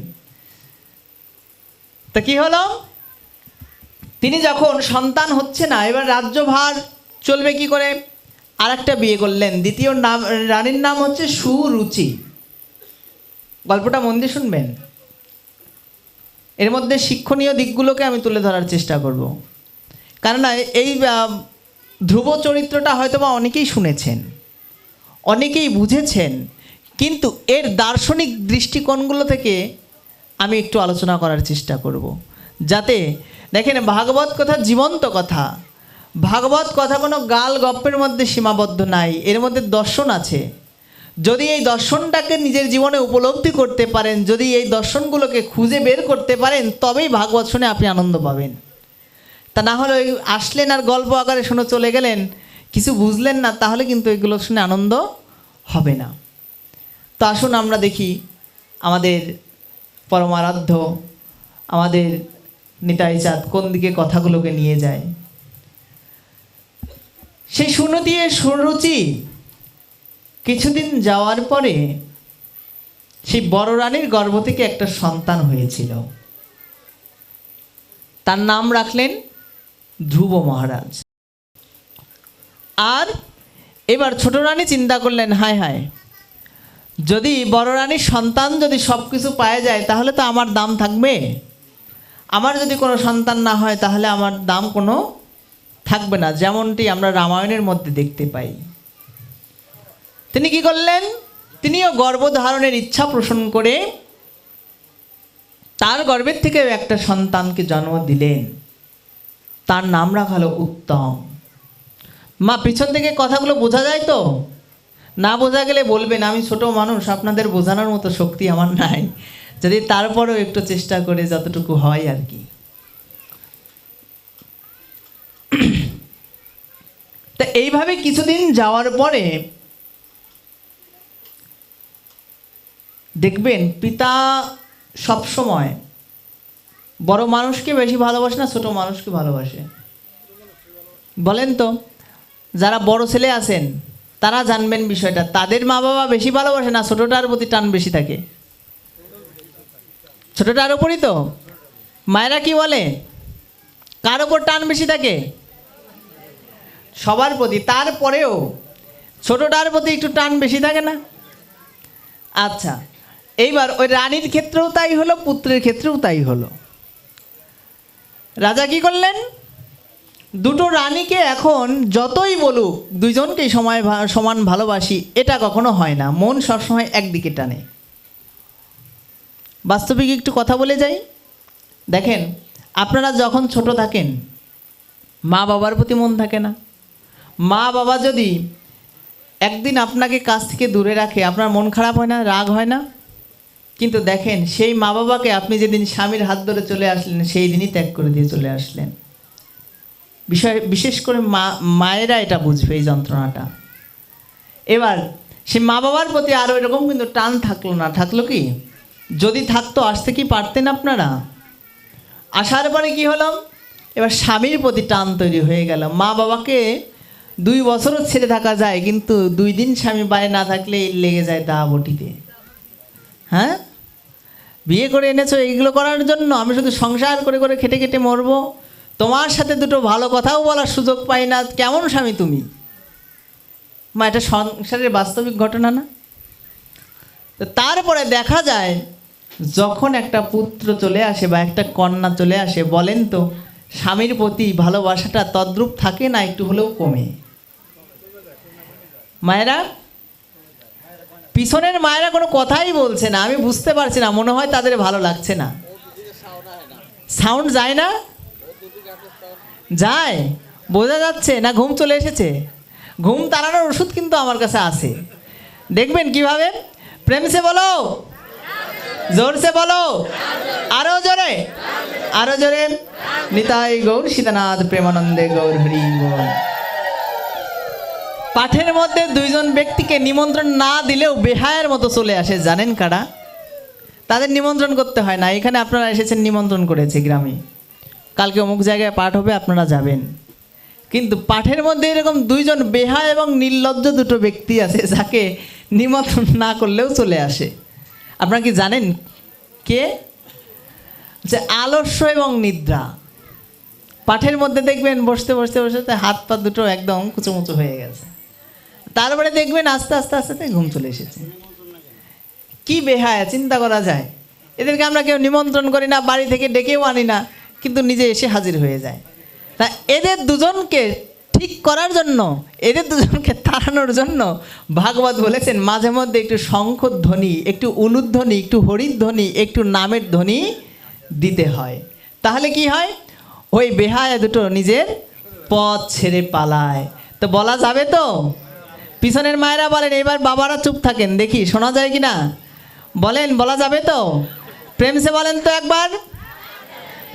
তা কি হলো, তিনি যখন সন্তান হচ্ছে না, এবার রাজ্যভার চলবে কি করে, আর একটা বিয়ে করলেন। দ্বিতীয় নাম, রানীর নাম হচ্ছে সুরুচি। গল্পটা মন দিয়ে শুনবেন, এর মধ্যে শিক্ষণীয় দিকগুলোকে আমি তুলে ধরার চেষ্টা করব। কেননা এই ধ্রুব চরিত্রটা হয়তো বা অনেকেই শুনেছেন, অনেকেই বুঝেছেন, কিন্তু এর দার্শনিক দৃষ্টিকোণগুলো থেকে আমি একটু আলোচনা করার চেষ্টা করব, যাতে দেখেন ভাগবত কথা জীবন্ত কথা। ভাগবত কথা কোনো গাল গপ্পের মধ্যে সীমাবদ্ধ নাই, এর মধ্যে দর্শন আছে। যদি এই দর্শনটাকে নিজের জীবনে উপলব্ধি করতে পারেন, যদি এই দর্শনগুলোকে খুঁজে বের করতে পারেন, তবেই ভাগবত শুনে আপনি আনন্দ পাবেন। তা না হলে ওই আসলেন আর গল্প আকারে শুনে চলে গেলেন, কিছু বুঝলেন না, তাহলে কিন্তু এগুলো শুনে আনন্দ হবে না। তো আসুন আমরা দেখি আমাদের পরমারাধ্য, আমাদের নিতাই চাঁদ কোন দিকে কথাগুলোকে নিয়ে যায়। সেই সুনীতি সুরুচি কিছুদিন যাওয়ার পরে সেই বড় রানীর গর্ভ থেকে একটা সন্তান হয়েছিল। তার নাম রাখলেন ধ্রুব মহারাজ। আর এবার ছোট রানী চিন্তা করলেন, হায় হায়, যদি বড় রানীর সন্তান যদি সব কিছু পাওয়া যায়, তাহলে তো আমার দাম থাকবে। আমার যদি কোনো সন্তান না হয়, তাহলে আমার দাম কোনো থাকবে না, যেমনটি আমরা রামায়ণের মধ্যে দেখতে পাই। তিনি কি করলেন, তিনিও গর্ভধারণের ইচ্ছা পোষণ করে তার গর্ভের থেকে একটা সন্তানকে জন্ম দিলেন। তার নাম রাখা হলো উত্তম। মা, পিছন থেকে কথাগুলো বোঝা যায় তো? না বোঝা গেলে বলবেন, আমি ছোট মানুষ, আপনাদের বোঝানোর মতো শক্তি আমার নাই, যদি তারপরেও একটু চেষ্টা করে যতটুকু হয় আর কি। তা এইভাবে কিছুদিন যাওয়ার পরে দেখবেন পিতা সবসময় বড় মানুষকে বেশি ভালোবাসে না ছোট মানুষকে ভালোবাসে? বলেন তো, যারা বড় ছেলে আছেন তারা জানবেন বিষয়টা। তাদের মা বাবা বেশি ভালোবাসে না ছোটটার প্রতি টান বেশি থাকে? ছোটটার উপরই তো। মায়েরা কি বলে, কার ওপর টান বেশি থাকে? সবার প্রতি। তারপরেও ছোটটার প্রতি একটু টান বেশি থাকে না? আচ্ছা, এইবার ওই রানীর ক্ষেত্রেও তাই হলো, পুত্রের ক্ষেত্রেও তাই হলো। রাজা কি করলেন, 2টো রানীকে এখন যতই বলুক দুইজনকেই সমান ভালোবাসি, এটা কখনো হয় না। মন সবসময় একদিকে টানে। বাস্তবিক একটু কথা বলে যাই। দেখেন, আপনারা যখন ছোট থাকেন, মা বাবার প্রতি মন থাকে না? মা বাবা যদি একদিন আপনাকে কাছ থেকে দূরে রাখে, আপনার মন খারাপ হয় না, রাগ হয় না? কিন্তু দেখেন, সেই মা বাবাকে আপনি যেদিন স্বামীর হাত ধরে চলে আসলেন, সেই দিনই ত্যাগ করে দিয়ে চলে আসলেন। বিশেষ করে মায়েরা এটা বুঝবে এই যন্ত্রণাটা। এবার সে মা বাবার প্রতি আরও এরকম কিন্তু টান থাকলো না। থাকলো কি? যদি থাকতো আসতে কি পারতেন আপনারা? আসার পরে কি হলো, এবার স্বামীর প্রতি টান তৈরি হয়ে গেল। মা বাবাকে 2 বছরও ছেড়ে থাকা যায়, কিন্তু 2 দিন স্বামী বাইরে না থাকলে লেগে যায় দা বটিতে। হ্যাঁ, বিয়ে করে এনেছো এইগুলো করার জন্য? আমি শুধু সংসার করে করে খেটে খেটে মরবো, তোমার সাথে দুটো ভালো কথাও বলার সুযোগ পাই না, কেমন স্বামী তুমি? মা, এটা সংসারের বাস্তবিক ঘটনা না? তো তারপরে দেখা যায় যখন একটা পুত্র চলে আসে বা একটা কন্যা চলে আসে, বলেন তো স্বামীর প্রতি ভালোবাসাটা তদ্রূপ থাকে না একটু হলেও কমে? মায়েরা, পিছনের মায়েরা কোনো কথাই বলছে না, আমি বুঝতে পারছি না, মনে হয় তাদের ভালো লাগছে না। সাউন্ড যায় না? যায়, বোঝা যাচ্ছে না? ঘুম চলে এসেছে? ঘুম তাড়ানোর ওষুধ কিন্তু আমার কাছে আছে, দেখবেন কিভাবে। প্রেম সে বলো, জোর সে বলো, আরো জোরে, আরো জোরে। নিতাই গৌর সীতানাথ প্রেমানন্দে গৌর হরি বল। পাঠের মধ্যে দুইজন ব্যক্তিকে নিমন্ত্রণ না দিলেও বেহায়ের মতো চলে আসে, জানেন কারা? তাদের নিমন্ত্রণ করতে হয় না, এখানে আপনারা এসেছেন, নিমন্ত্রণ করেছে গ্রামে, কালকে অমুক জায়গায় পাঠ হবে, আপনারা যাবেন। কিন্তু পাঠের মধ্যে এরকম দুইজন বেহায়া এবং নির্লজ্জ দুটো ব্যক্তি আছে, যাকে নিমন্ত্রণ না করলেও চলে আসে। আপনারা কি জানেন কে? যে আলস্য এবং নিদ্রা। পাঠের মধ্যে দেখবেন বসতে বসতে বসতে হাত পা দুটো একদম কুচোমুচো হয়ে গেছে, তারপরে দেখবেন আস্তে আস্তে আস্তে ঘুম চলে এসেছে। কি বেহায়া, চিন্তা করা যায়। এদেরকে আমরা কেউ নিমন্ত্রণ করি না, বাড়ি থেকে ডেকেও আনি না, কিন্তু নিজে এসে হাজির হয়ে যায়। তা এদের দুজনকে ঠিক করার জন্য, এদের দুজনকে তাড়ানোর জন্য ভাগবত বলেছেন মাঝে মধ্যে একটু শঙ্খধ্বনি, একটু উলুধ্বনি, একটু হরিধ্বনি, একটু নামের ধ্বনি দিতে হয়। তাহলে কি হয়? ওই বেহায়া দুটো নিজের পথ ছেড়ে পালায়। তো বলা যাবে তো? পিছনের মায়েরা বলেন, এবার বাবারা চুপ থাকেন, দেখি শোনা যায় কি না, বলেন, বলা যাবে তো? প্রেম সে বলেন তো একবার,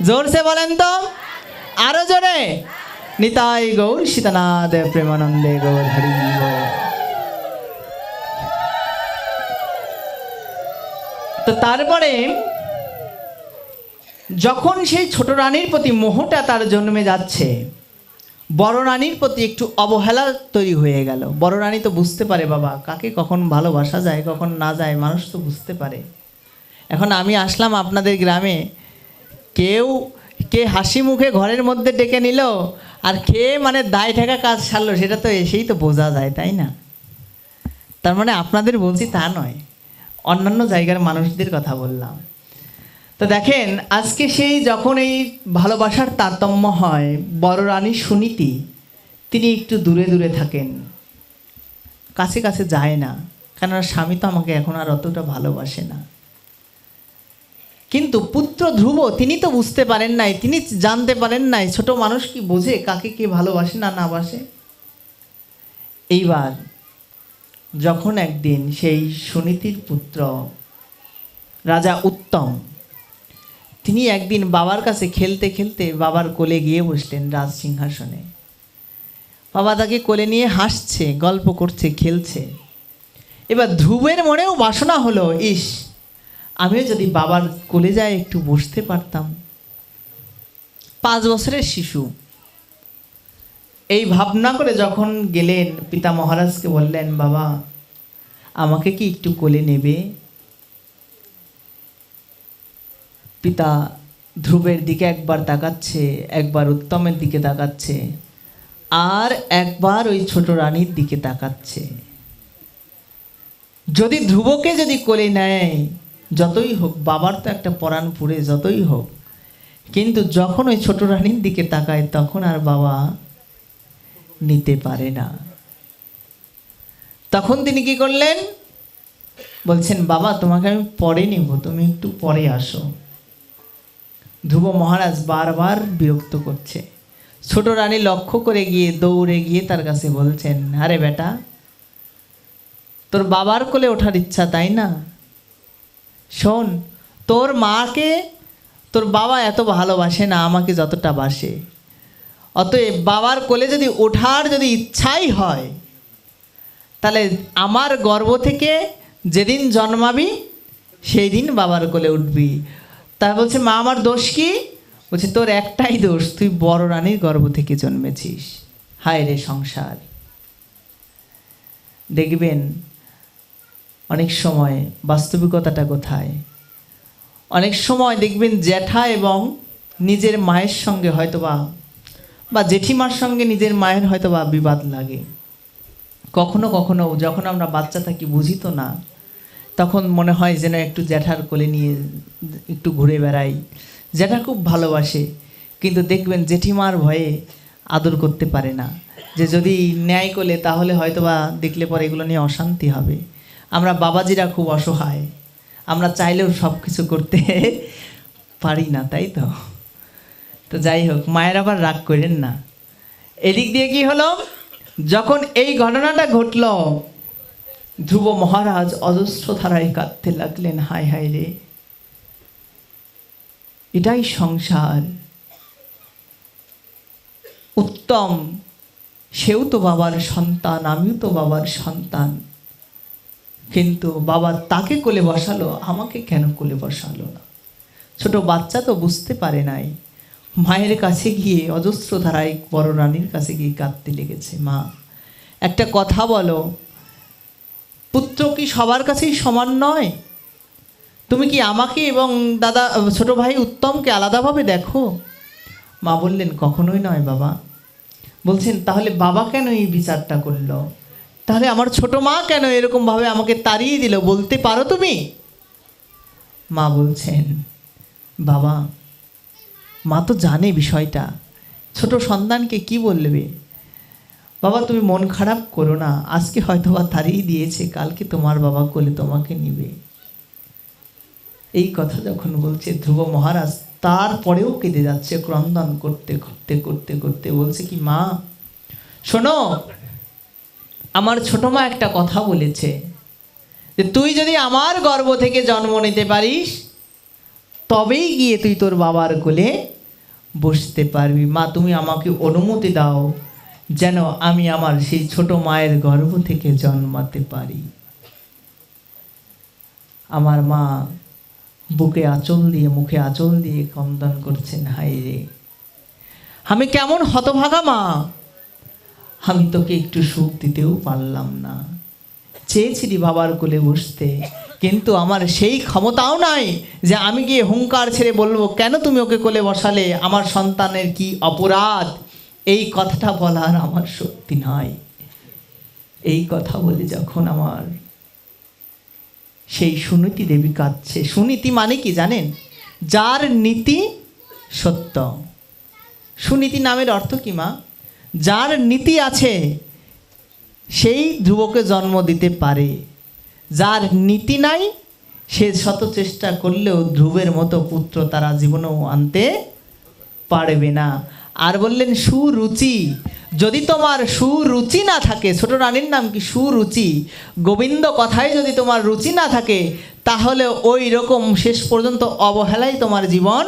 জোর সে বলেন তো, আরো জোরে। নিতাই গৌর সীতানাথ প্রেমানন্দে গৌর হরি বল। তো তারপরে যখন সেই ছোট রানীর প্রতি মোহটা তার জন্মে যাচ্ছে, বড় রানীর প্রতি একটু অবহেলা তৈরি হয়ে গেল। বড় রানী তো বুঝতে পারে বাবা, কাকে কখন ভালোবাসা যায় কখন না যায়, মানুষ তো বুঝতে পারে। এখন আমি আসলাম আপনাদের গ্রামে, কে হাসি মুখে ঘরের মধ্যে ডেকে নিল, আর কে মানে দায় ঠেকা কাজ সারলো, সেটা তো এসেই তো বোঝা যায়, তাই না? তার মানে আপনাদের বলছি তা নয়, অন্যান্য জায়গার মানুষদের কথা বললাম। তো দেখেন, আজকে সেই যখন এই ভালোবাসার তারতম্য হয়, বড় রানী সুনীতি তিনি একটু দূরে দূরে থাকেন, কাছে কাছে যায় না, কেননা স্বামী তো আমাকে এখন আর অতটা ভালোবাসে না। কিন্তু পুত্র ধ্রুব তিনি তো বুঝতে পারেন নাই, তিনি জানতে পারেন নাই, ছোট মানুষ কি বোঝে কাকে কে ভালোবাসে না না বাসে। এইবার যখন একদিন সেই সুনীতির পুত্র রাজা উত্তম, তিনি একদিন বাবার কাছে খেলতে খেলতে বাবার কোলে গিয়ে বসলেন রাজ সিংহাসনে। বাবা তাকে কোলে নিয়ে হাসছে, গল্প করছে, খেলছে। এবার ধ্রুবের মনেও বাসনা হলো, ইস, আমিও যদি বাবার কোলে যাই একটু বসতে পারতাম। 5 বছরের শিশু এই ভাবনা করে যখন গেলেন, পিতা মহারাজকে বললেন, বাবা আমাকে কি একটু কোলে নেবে? পিতা ধ্রুবের দিকে একবার তাকাচ্ছে, একবার উত্তমের দিকে তাকাচ্ছে, আর একবার ওই ছোট রানীর দিকে তাকাচ্ছে। যদি ধ্রুবকে যদি কোলে নেয়, যতই হোক, বাবার তো একটা পরাণ পুড়ে, যতই হোক, কিন্তু যখন ওই ছোট রানীর দিকে তাকায় তখন আর বাবা নিতে পারে না। তখন তিনি কি করলেন? বলছেন, বাবা তোমাকে আমি পরে নেব, তুমি একটু পরে আসো। ধ্রুব মহারাজ বারবার বিরক্ত করছে। ছোট রানী লক্ষ্য করে গিয়ে দৌড়ে গিয়ে তার কাছে বলছেন, আরে বেটা, তোর বাবার কোলে ওঠার ইচ্ছা তাই না? শোন, তোর মাকে তোর বাবা এত ভালোবাসে না আমাকে যতটা বাসে, অতএব বাবার কোলে যদি ওঠার যদি ইচ্ছাই হয়, তাহলে আমার গর্ভ থেকে যেদিন জন্মাবি সেই দিন বাবার কোলে উঠবি। তা বলছে, মা আমার দোষ কি? বলছে, তোর একটাই দোষ, তুই বড় রানীর গর্ভ থেকে জন্মেছিস। হায় রে সংসার। দেখবেন অনেক সময় বাস্তবিকতাটা কোথায়? অনেক সময় দেখবেন জ্যাঠা এবং নিজের মায়ের সঙ্গে হয়তোবা বা জেঠিমার সঙ্গে নিজের মায়ের হয়তোবা বিবাদ লাগে। কখনো কখনো যখন আমরা বাচ্চা থাকি বুঝি তো না, তখন মনে হয় যেন একটু জ্যাঠার কোলে নিয়ে একটু ঘুরে বেড়াই। জ্যাঠা খুব ভালোবাসে, কিন্তু দেখবেন জেঠিমার ভয়ে আদর করতে পারে না, যে যদি ন্যায় কোলে তাহলে হয়তোবা দেখলে পরে এগুলো নিয়ে অশান্তি হবে। আমরা বাবাজিরা খুব অসহায়, আমরা চাইলেও সব কিছু করতে পারি না, তাই তো? তো যাই হোক, মায়ের আবার রাগ করেন না। এদিক দিয়ে কি হলো, যখন এই ঘটনাটা ঘটল, ধ্রুব মহারাজ অজস্র ধারায় কাঁদতে লাগলেন, হায় হায় রে, এটাই সংসার। উত্তম সেও তো বাবার সন্তান, আমিও তো বাবার সন্তান, কিন্তু বাবা তাকে কোলে বসালো, আমাকে কেন কোলে বসালো না? ছোট বাচ্চা তো বুঝতে পারে নাই, মায়ের কাছে গিয়ে অজস্র ধারায় বড় রানীর কাছে গিয়ে কাঁদতে লেগেছে। মা, একটা কথা বলো, পুত্র কি সবার কাছেই সমান নয়? তুমি কি আমাকে এবং দাদা ছোট ভাই উত্তমকে আলাদাভাবে দেখো? মা বললেন, কখনোই নয় বাবা। বলছেন, তাহলে বাবা কেন এই বিচারটা করলো? তাহলে আমার ছোট মা কেন এরকমভাবে আমাকে তাড়িয়ে দিল, বলতে পারো তুমি? মা বলছেন, বাবা, মা তো জানে বিষয়টা, ছোট সন্তানকে কি বলবে? বাবা তুমি মন খারাপ করো না, আজকে হয়তো বা তাড়িয়ে দিয়েছে, কালকে তোমার বাবা কোলে তোমাকে নিবে। এই কথা যখন বলছে, ধ্রুব মহারাজ তারপরেও কেঁদে যাচ্ছে, ক্রন্দন করতে করতে করতে করতে বলছে কি, মা শোনো, আমার ছোট মা একটা কথা বলেছে, যে তুই যদি আমার গর্ভ থেকে জন্ম নিতে পারিস তবেই গিয়ে তুই তোর বাবার কোলে বসতে পারবি। মা তুমি আমাকে অনুমতি দাও যেন আমি আমার সেই ছোট মায়ের গর্ভ থেকে জন্মাতে পারি। আমার মা বুকে আঁচল দিয়ে, মুখে আঁচল দিয়ে ক্রন্দন করছেন, হায় রে, আমি কেমন হতভাগা মা, আমি তোকে একটু সুখ দিতেও পারলাম না। চেয়েছিলি বাবার কোলে বসতে, কিন্তু আমার সেই ক্ষমতাও নাই যে আমি গিয়ে হুঙ্কার ছেড়ে বলবো, কেন তুমি ওকে কোলে বসালে, আমার সন্তানের কি অপরাধ? এই কথাটা বলার আমার শক্তি নাই। এই কথা বলে যখন আমার সেই সুনীতি দেবী কাঁদছে। সুনীতি মানে কি জানেন? যার নীতি সত্য। সুনীতি নামের অর্থ কি মা? যার নীতি আছে সেই ধ্রুবকে জন্ম দিতে পারে, যার নীতি নাই সে শত চেষ্টা করলেও ধ্রুবের মতো পুত্র তারা জীবনেও আনতে পারবে না। আর বললেন সুরুচি, যদি তোমার সুরুচি না থাকে, ছোট রানীর নাম কি সুরুচি, গোবিন্দ কথায় যদি তোমার রুচি না থাকে, তাহলে ওই রকম শেষ পর্যন্ত অবহেলাই তোমার জীবন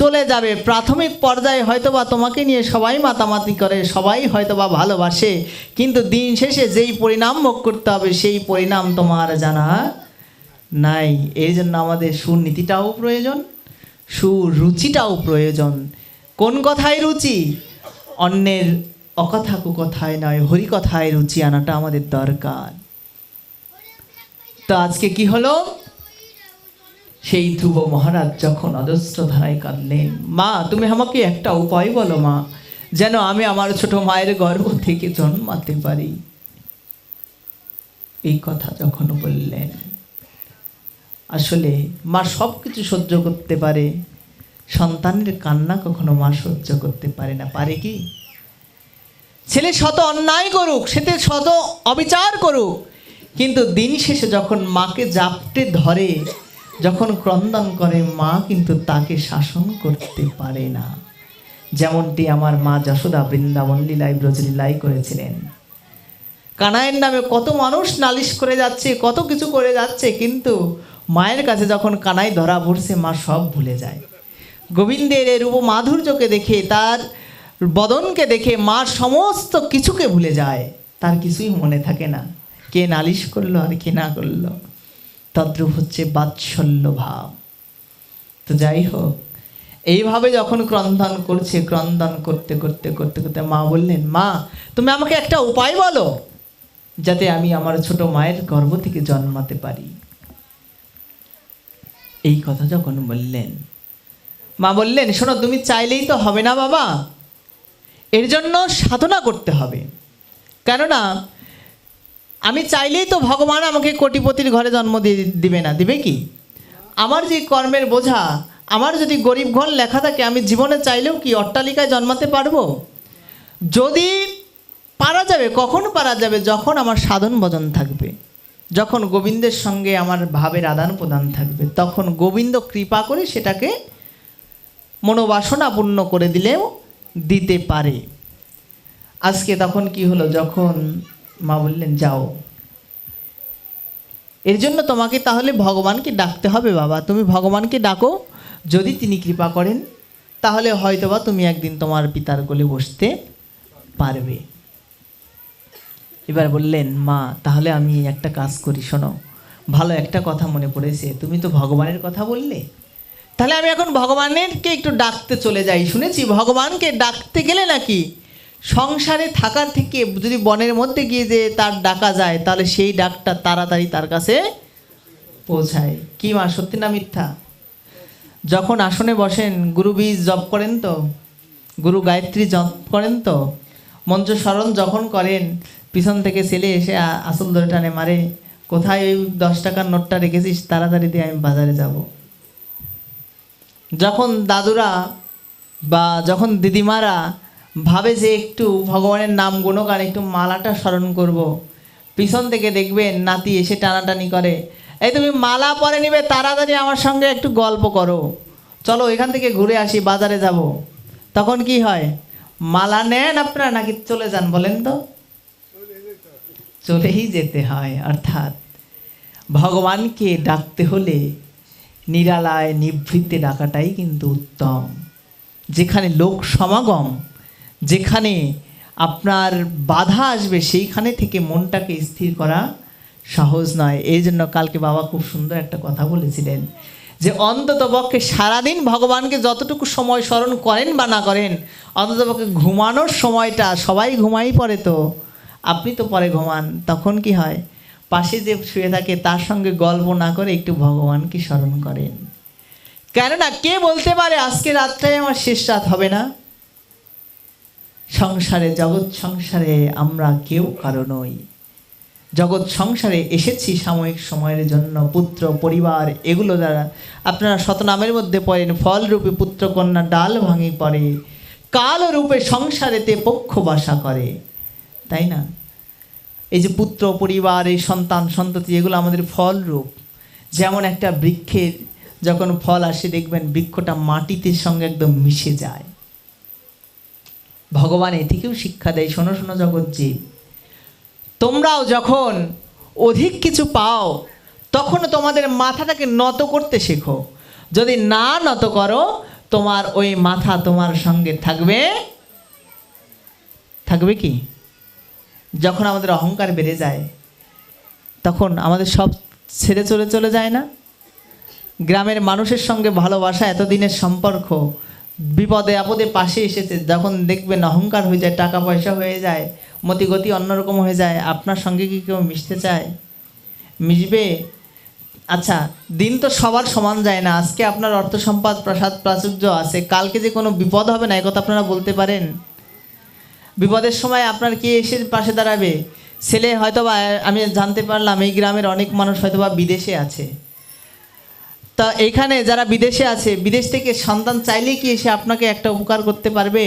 চলে যাবে। প্রাথমিক পর্যায়ে হয়তোবা তোমাকে নিয়ে সবাই মাতামাতি করে, সবাই হয়তোবা ভালোবাসে, কিন্তু দিন শেষে যেই পরিণাম ভোগ করতে হবে সেই পরিণাম তোমার জানা নাই। এই জন্য আমাদের সুনীতিটাও প্রয়োজন, সুরুচিটাও প্রয়োজন। কোন কথায় রুচি? অন্যের অকথা কুকথায় নয়, হরিকথায় রুচি আনাটা আমাদের দরকার। তো আজকে কি হলো? সেই ধ্রুব মহারাজ যখন অজস্র ধারায় কাঁদলেন, মা তুমি আমাকে একটা উপায় বলো মা, যেন আমি আমার ছোট মায়ের গর্ভ থেকে জন্মাতে পারি। এই কথা যখন বললেন, আসলে মা সব কিছু সহ্য করতে পারে, সন্তানের কান্না কখনো মা সহ্য করতে পারে না। পারে কি? ছেলে শত অন্যায় করুক, সেতে শত অবিচার করুক, কিন্তু দিন শেষে যখন মাকে জাপটে ধরে, যখন ক্রন্দন করে, মা কিন্তু তাকে শাসন করতে পারে না। যেমনটি আমার মা যশোদা বৃন্দাবন লীলায় ব্রজলীলায় করেছিলেন। কানাইয়ের নামে কত মানুষ নালিশ করে যাচ্ছে, কত কিছু করে যাচ্ছে, কিন্তু মায়ের কাছে যখন কানাই ধরা পড়ছে, মা সব ভুলে যায়। গোবিন্দের এর রূপ মাধুর্যকে দেখে, তার বদনকে দেখে মা সমস্ত কিছুকে ভুলে যায়, তার কিছুই মনে থাকে না, কে নালিশ করলো আর কে না করলো। তদ্রূপ হচ্ছে বাৎসল্য ভাব। তো যাই হোক, এইভাবে যখন ক্রন্দন করছে, ক্রন্দন করতে করতে করতে করতে মা বললেন, মা তুমি আমাকে একটা উপায় বলো, যাতে আমি আমার ছোট মায়ের গর্ভ থেকে জন্মাতে পারি। এই কথা যখন বললেন, মা বললেন, শোনো, তুমি চাইলেই তো হবে না বাবা, এর জন্য সাধনা করতে হবে। কেননা আমি চাইলেই তো ভগবান আমাকে কোটিপতির ঘরে জন্ম দিবে না, দিবে কি? আমার যে কর্মের বোঝা, আমার যদি গরিব ঘর লেখা থাকে, আমি জীবনে চাইলেও কি অট্টালিকায় জন্মাতে পারবো? যদি পারা যাবে, কখন পারা যাবে? যখন আমার সাধন ভজন থাকবে, যখন গোবিন্দের সঙ্গে আমার ভাবের আদান প্রদান থাকবে, তখন গোবিন্দ কৃপা করে সেটাকে মনোবাসনা পূর্ণ করে দিলেও দিতে পারে। আজকে তখন কি হলো, যখন মা বললেন যাও, এর জন্য তোমাকে তাহলে ভগবানকে ডাকতে হবে বাবা, তুমি ভগবানকে ডাকো, যদি তিনি কৃপা করেন তাহলে হয়তোবা তুমি একদিন তোমার পিতার কোলে বসতে পারবে। এবার বললেন, মা তাহলে আমি একটা কাজ করি, শোনো, ভালো একটা কথা মনে পড়েছে, তুমি তো ভগবানের কথা বললে, তাহলে আমি এখন ভগবানেরকে একটু ডাকতে চলে যাই। শুনেছি ভগবানকে ডাকতে গেলে নাকি সংসারে থাকার থেকে যদি বনের মধ্যে গিয়ে যে তার ডাকা যায়, তাহলে সেই ডাকটা তাড়াতাড়ি তার কাছে পৌঁছায়। কি মা, সত্যি না মিথ্যা? যখন আসনে বসেন, গুরু বীজ জপ করেন তো, গুরু গায়ত্রী জপ করেন তো, মন্ত্র স্মরণ যখন করেন, পিছন থেকে ছেলে এসে আসল ধরে টানে, মারে কোথায় ওই 10 টাকার নোটটা রেখেছিস, তাড়াতাড়ি দিয়ে আমি বাজারে যাব। যখন দাদুরা বা যখন দিদিমারা ভাবে যে একটু ভগবানের নাম গুণগান, একটু মালাটা স্মরণ করব, পিছন থেকে দেখবেন নাতি এসে টানাটানি করে, এই তুমি মালা পরে নিবে, তাড়াতাড়ি আমার সঙ্গে একটু গল্প করো, চলো এখান থেকে ঘুরে আসি, বাজারে যাব। তখন কি হয়, মালা নেন আপনারা নাকি চলে যান বলেন তো? চলেই যেতে হয়। অর্থাৎ ভগবানকে ডাকতে হলে নিরালায় নিভৃতে ডাকাটাই কিন্তু উত্তম। যেখানে লোক সমাগম, যেখানে আপনার বাধা আসবে, সেইখানে থেকে মনটাকে স্থির করা সহজ নয়। এই জন্য কালকে বাবা খুব সুন্দর একটা কথা বলেছিলেন যে অন্ততপক্ষে সারাদিন ভগবানকে যতটুকু সময় স্মরণ করেন বা না করেন, অন্ততপক্ষে ঘুমানোর সময়টা, সবাই ঘুমাই পড়ে তো, আপনি তো পরে ঘুমান, তখন কি হয়, পাশে যে শুয়ে থাকে তার সঙ্গে গল্প না করে একটু ভগবানকে স্মরণ করেন। কেননা কে বলতে পারে আজকে রাতটাই আমার শেষ রাত হবে না? সংসারে, জগৎ সংসারে আমরা কেউ কারো নই। জগৎ সংসারে এসেছি সাময়িক সময়ের জন্য। পুত্র পরিবার এগুলো দ্বারা আপনারা শতনামের মধ্যে পড়েন, ফল রূপে পুত্র কন্যা ডাল ভাঙি পড়ে, কাল রূপে সংসারেতে পক্ষ বাসা করে, তাই না? এই যে পুত্র পরিবার, এই সন্তান সন্ততি, এগুলো আমাদের ফল রূপ। যেমন একটা বৃক্ষের যখন ফল আসে, দেখবেন বৃক্ষটা মাটিতে সঙ্গে একদম মিশে যায়। ভগবান এটিকেও শিক্ষা দেয়, শোনো শোনো জগৎ জীব, তোমরাও যখন অধিক কিছু পাও, তখন তোমাদের মাথাটাকে নত করতে শেখো। যদি না নত করো, তোমার ওই মাথা তোমার সঙ্গে থাকবে, থাকবে কি? যখন আমাদের অহংকার বেড়ে যায়, তখন আমাদের সব ছেড়ে চলে যায় না? গ্রামের মানুষের সঙ্গে ভালোবাসা, এতদিনের সম্পর্ক, বিপদে আপদে পাশে এসেছে, যখন দেখবেন অহংকার হয়ে যায়, টাকা পয়সা হয়ে যায়, মতিগতি অন্যরকম হয়ে যায়, আপনার সঙ্গে কি কেউ মিশতে চায়? মিশবে? আচ্ছা, দিন তো সবার সমান যায় না। আজকে আপনার অর্থ সম্পদ প্রাসাদ প্রাচুর্য আছে, কালকে যে কোনো বিপদ হবে না, একথা আপনারা বলতে পারেন? বিপদের সময় আপনার কে এসে পাশে দাঁড়াবে? ছেলে হয়তোবা, আমি জানতে পারলাম এই গ্রামের অনেক মানুষ হয়তোবা বিদেশে আছে, তা এইখানে যারা বিদেশে আছে, বিদেশ থেকে সন্তান চাইলেই কি এসে আপনাকে একটা উপকার করতে পারবে?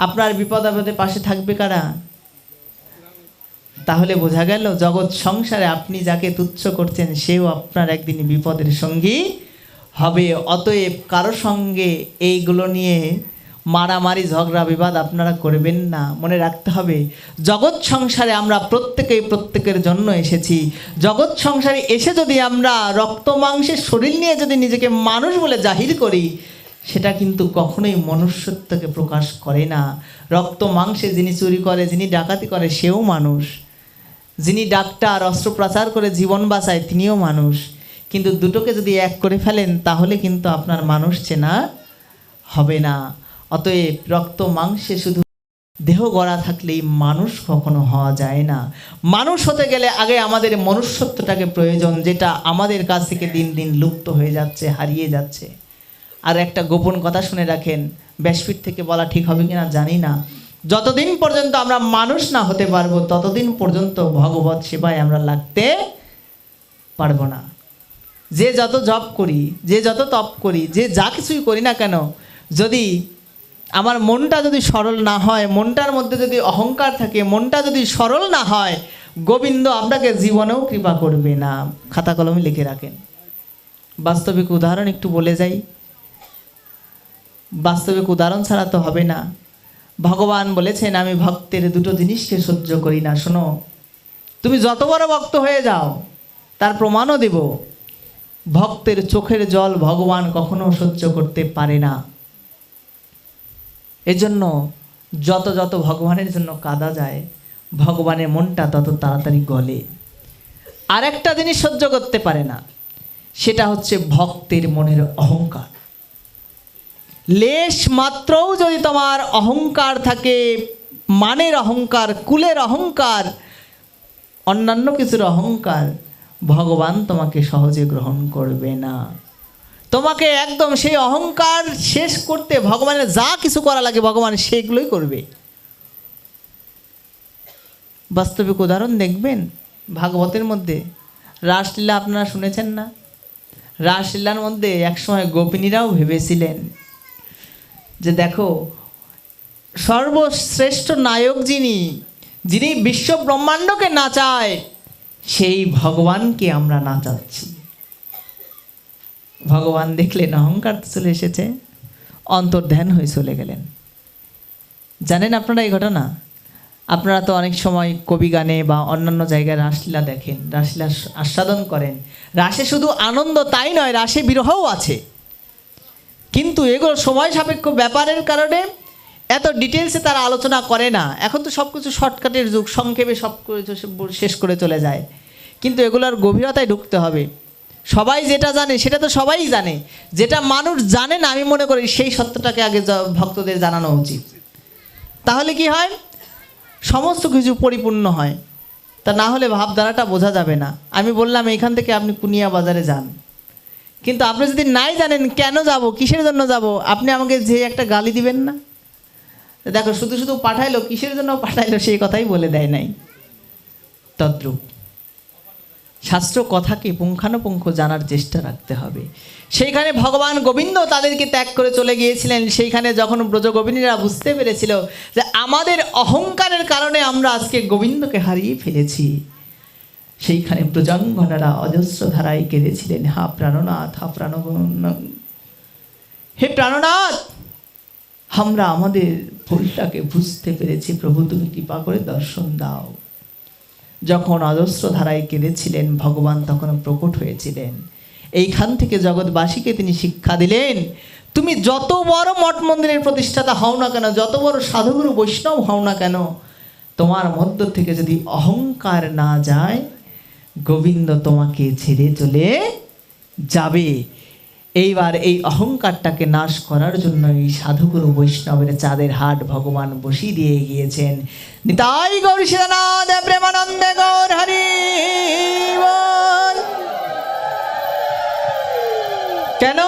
আপনার বিপদ আপদে পাশে থাকবে কারা? তাহলে বোঝা গেল জগৎ সংসারে আপনি যাকে তুচ্ছ করছেন, সেও আপনার একদিন বিপদের সঙ্গী হবে। অতএব কারো সঙ্গে এইগুলো নিয়ে মারামারি ঝগড়া বিবাদ আপনারা করবেন না। মনে রাখতে হবে, জগৎ সংসারে আমরা প্রত্যেকেই প্রত্যেকের জন্য এসেছি। জগৎ সংসারে এসে যদি আমরা রক্ত মাংসের শরীর নিয়ে যদি নিজেকে মানুষ বলে জাহির করি, সেটা কিন্তু কখনোই মনুষ্যত্বকে প্রকাশ করে না। রক্ত মাংসে যিনি চুরি করে, যিনি ডাকাতি করে, সেও মানুষ। যিনি ডাক্তার, অস্ত্রোপচার করে জীবন বাঁচায়, তিনিও মানুষ। কিন্তু দুটোকে যদি এক করে ফেলেন, তাহলে কিন্তু আপনার মানুষ চেনা হবে না। অতএব রক্ত মাংসে শুধু দেহ গড়া থাকলেই মানুষ কখনো হওয়া যায় না। মানুষ হতে গেলে আগে আমাদের মনুষ্যত্বটাকে প্রয়োজন, যেটা আমাদের কাছ থেকে দিন দিন লুপ্ত হয়ে যাচ্ছে, হারিয়ে যাচ্ছে। আর একটা গোপন কথা শুনে রাখেন, ব্যাসপীঠ থেকে বলা ঠিক হবে কিনা জানি না, যতদিন পর্যন্ত আমরা মানুষ না হতে পারবো ততদিন পর্যন্ত ভগবত সেবায় আমরা লাগতে পারবো না। যে যত জপ করি, যে যত তপ করি, যে যা কিছুই করি না কেন, যদি আমার মনটা যদি সরল না হয়, মনটার মধ্যে যদি অহংকার থাকে, মনটা যদি সরল না হয়, গোবিন্দ আপনাকে জীবনেও কৃপা করবে না। খাতা কলমে লিখে রাখেন। বাস্তবিক উদাহরণ একটু বলে যাই, বাস্তবিক উদাহরণ ছাড়া তো হবে না। ভগবান বলেছেন, আমি ভক্তের দুটো জিনিসকে সহ্য করি না। শোনো, তুমি যত বড় ভক্ত হয়ে যাও, তার প্রমাণও দেব, ভক্তের চোখের জল ভগবান কখনো সহ্য করতে পারে না। এজন্য যত যত ভগবানের জন্য কাঁদা যায়, ভগবানের মনটা তত তাড়াতাড়ি গলে। আর একটা জিনিস সহ্য করতে পারে না, সেটা হচ্ছে ভক্তের মনের অহংকার। লেশ মাত্রও যদি তোমার অহংকার থাকে, মানের অহংকার, কুলের অহংকার, অন্যান্য কিছুর অহংকার, ভগবান তোমাকে সহজে গ্রহণ করবে না। তোমাকে একদম সেই অহংকার শেষ করতে ভগবানের যা কিছু করা লাগে ভগবান সেগুলোই করবে। বাস্তবিক উদাহরণ দেখবেন ভাগবতের মধ্যে। রাসলীলা আপনারা শুনেছেন না? রাসলীলার মধ্যে একসময় গোপিনীরাও ভেবেছিলেন যে দেখো, সর্বশ্রেষ্ঠ নায়ক যিনি, যিনি বিশ্ব ব্রহ্মাণ্ডকে নাচায়, সেই ভগবানকে আমরা নাচাচ্ছি। ভগবান দেখলেন অহংকার চলে এসেছে, অন্তর্ধান হয়ে চলে গেলেন। জানেন আপনারা এই ঘটনা? আপনারা তো অনেক সময় কবি গানে বা অন্যান্য জায়গায় রাসলীলা দেখেন, রাসলীলা আস্বাদন করেন। রাসে শুধু আনন্দ তাই নয়, রাসে বিরহও আছে। কিন্তু এগুলো সময় সাপেক্ষ ব্যাপারের কারণে এত ডিটেলসে তারা আলোচনা করে না। এখন তো সব কিছু শর্টকাটের যুগ, সংক্ষেপে সব কিছু শেষ করে চলে যায়। কিন্তু এগুলোর গভীরতায় ঢুকতে হবে। সবাই যেটা জানে সেটা তো সবাই জানে, যেটা মানুষ জানে না, আমি মনে করি সেই সত্যটাকে আগে ভক্তদের জানানো উচিত। তাহলে কি হয়, সমস্ত কিছু পরিপূর্ণ হয়। তা না হলে ভাবধারাটা বোঝা যাবে না। আমি বললাম এইখান থেকে আপনি কুনিয়া বাজারে যান, কিন্তু আপনি যদি নাই জানেন কেন যাব, কিসের জন্য যাব, আপনি আমাকে যে একটা গালি দিবেন না? দেখো, শুধু শুধু পাঠাইলো, কিসের জন্য পাঠাইলো সেই কথাই বলে দেয় নাই। তদ্রূপ শাস্ত্র কথাকে পুঙ্খানুপুঙ্খ জানার চেষ্টা রাখতে হবে। সেইখানে ভগবান গোবিন্দ তাদেরকে ত্যাগ করে চলে গিয়েছিলেন। সেইখানে যখন ব্রজগোবিনীরা বুঝতে পেরেছিল যে আমাদের অহংকারের কারণে আমরা আজকে গোবিন্দকে হারিয়ে ফেলেছি, সেইখানে ব্রজাঙ্গনারা অজস্র ধারায় কেঁদেছিলেন, হা প্রাণনাথ, হা প্রাণনাথ, হে প্রাণনাথ, আমরা আমাদের ভুলটাকে বুঝতে পেরেছি, প্রভু তুমি কৃপা করে দর্শন দাও। যখন অজস্র ধারায় কেঁদেছিলেন, ভগবান তখন প্রকট হয়েছিলেন। এইখান থেকে জগৎবাসীকে তিনি শিক্ষা দিলেন, তুমি যত বড় মঠ মন্দিরের প্রতিষ্ঠাতা হও না কেন, যত বড় সাধুগুরু বৈষ্ণব হও না কেন, তোমার মধ্য থেকে যদি অহংকার না যায়, গোবিন্দ তোমাকে ছেড়ে চলে যাবে। এইবার এই অহংকারটাকে নাশ করার জন্য এই সাধুগুরু বৈষ্ণবের চাঁদের হাট ভগবান বসিয়ে দিয়ে গিয়েছেন। নিতাই গৌর সীতানাথ প্রেমানন্দে গৌর হরি বল। কেন?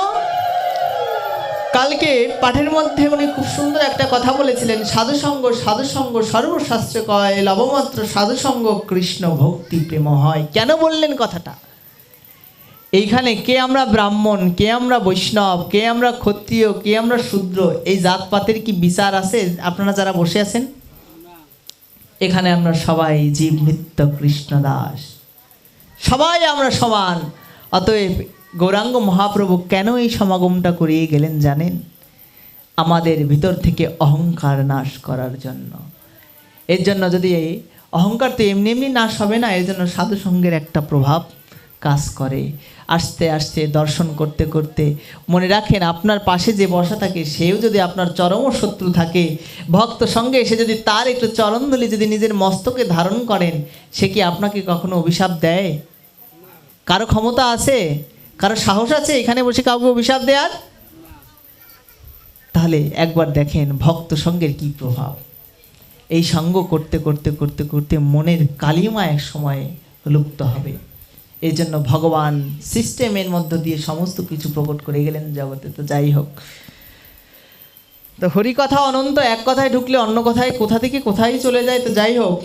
কালকে পাঠের মধ্যে উনি খুব সুন্দর একটা কথা বলেছিলেন, সাধুসঙ্গ সাধুসঙ্গ সর্বশাস্ত্র কয়, লবমাত্র সাধুসঙ্গ কৃষ্ণ ভক্তি প্রেম হয়। কেন বললেন কথাটা? এইখানে কে আমরা ব্রাহ্মণ, কে আমরা বৈষ্ণব, কে আমরা ক্ষত্রিয়, কে আমরা শূদ্র, এই জাতপাতের কি বিচার আছে? আপনারা যারা বসে আছেন এখানে, আমরা সবাই জীব নিত্য কৃষ্ণ দাস, সবাই আমরা সমান। অতএব গৌরাঙ্গ মহাপ্রভু কেন এই সমাগমটা করিয়ে গেলেন জানেন? আমাদের ভিতর থেকে অহংকার নাশ করার জন্য। এর জন্য যদি অহংকার তো এমনি এমনি নাশ হবে না, এর জন্য সাধুসঙ্গের একটা প্রভাব কাজ করে। আস্তে আস্তে দর্শন করতে করতে মনে রাখেন, আপনার পাশে যে বসা থাকে সেও যদি আপনার চরম শত্রু থাকে, ভক্ত সঙ্গে এসে যদি তার একটু চরণধুলি যদি নিজের মস্তকে ধারণ করেন, সে কি আপনাকে কখনো অভিশাপ দেয়? কারো ক্ষমতা আছে, কারো সাহস আছে এখানে বসে কাউকে অভিশাপ দেওয়ার? তাহলে একবার দেখেন ভক্ত সঙ্গের কি প্রভাব। এই সঙ্গ করতে করতে করতে করতে মনের কালিমা এক সময় লুপ্ত হবে। এই জন্য ভগবান সিস্টেমের মধ্য দিয়ে সমস্ত কিছু প্রকট করে গেলেন জগতে। তো যাই হোক, তো হরিকথা অনন্ত, এক কথায় ঢুকলে অন্য কথায় কোথা থেকে কোথায় চলে যায়। তো যাই হোক,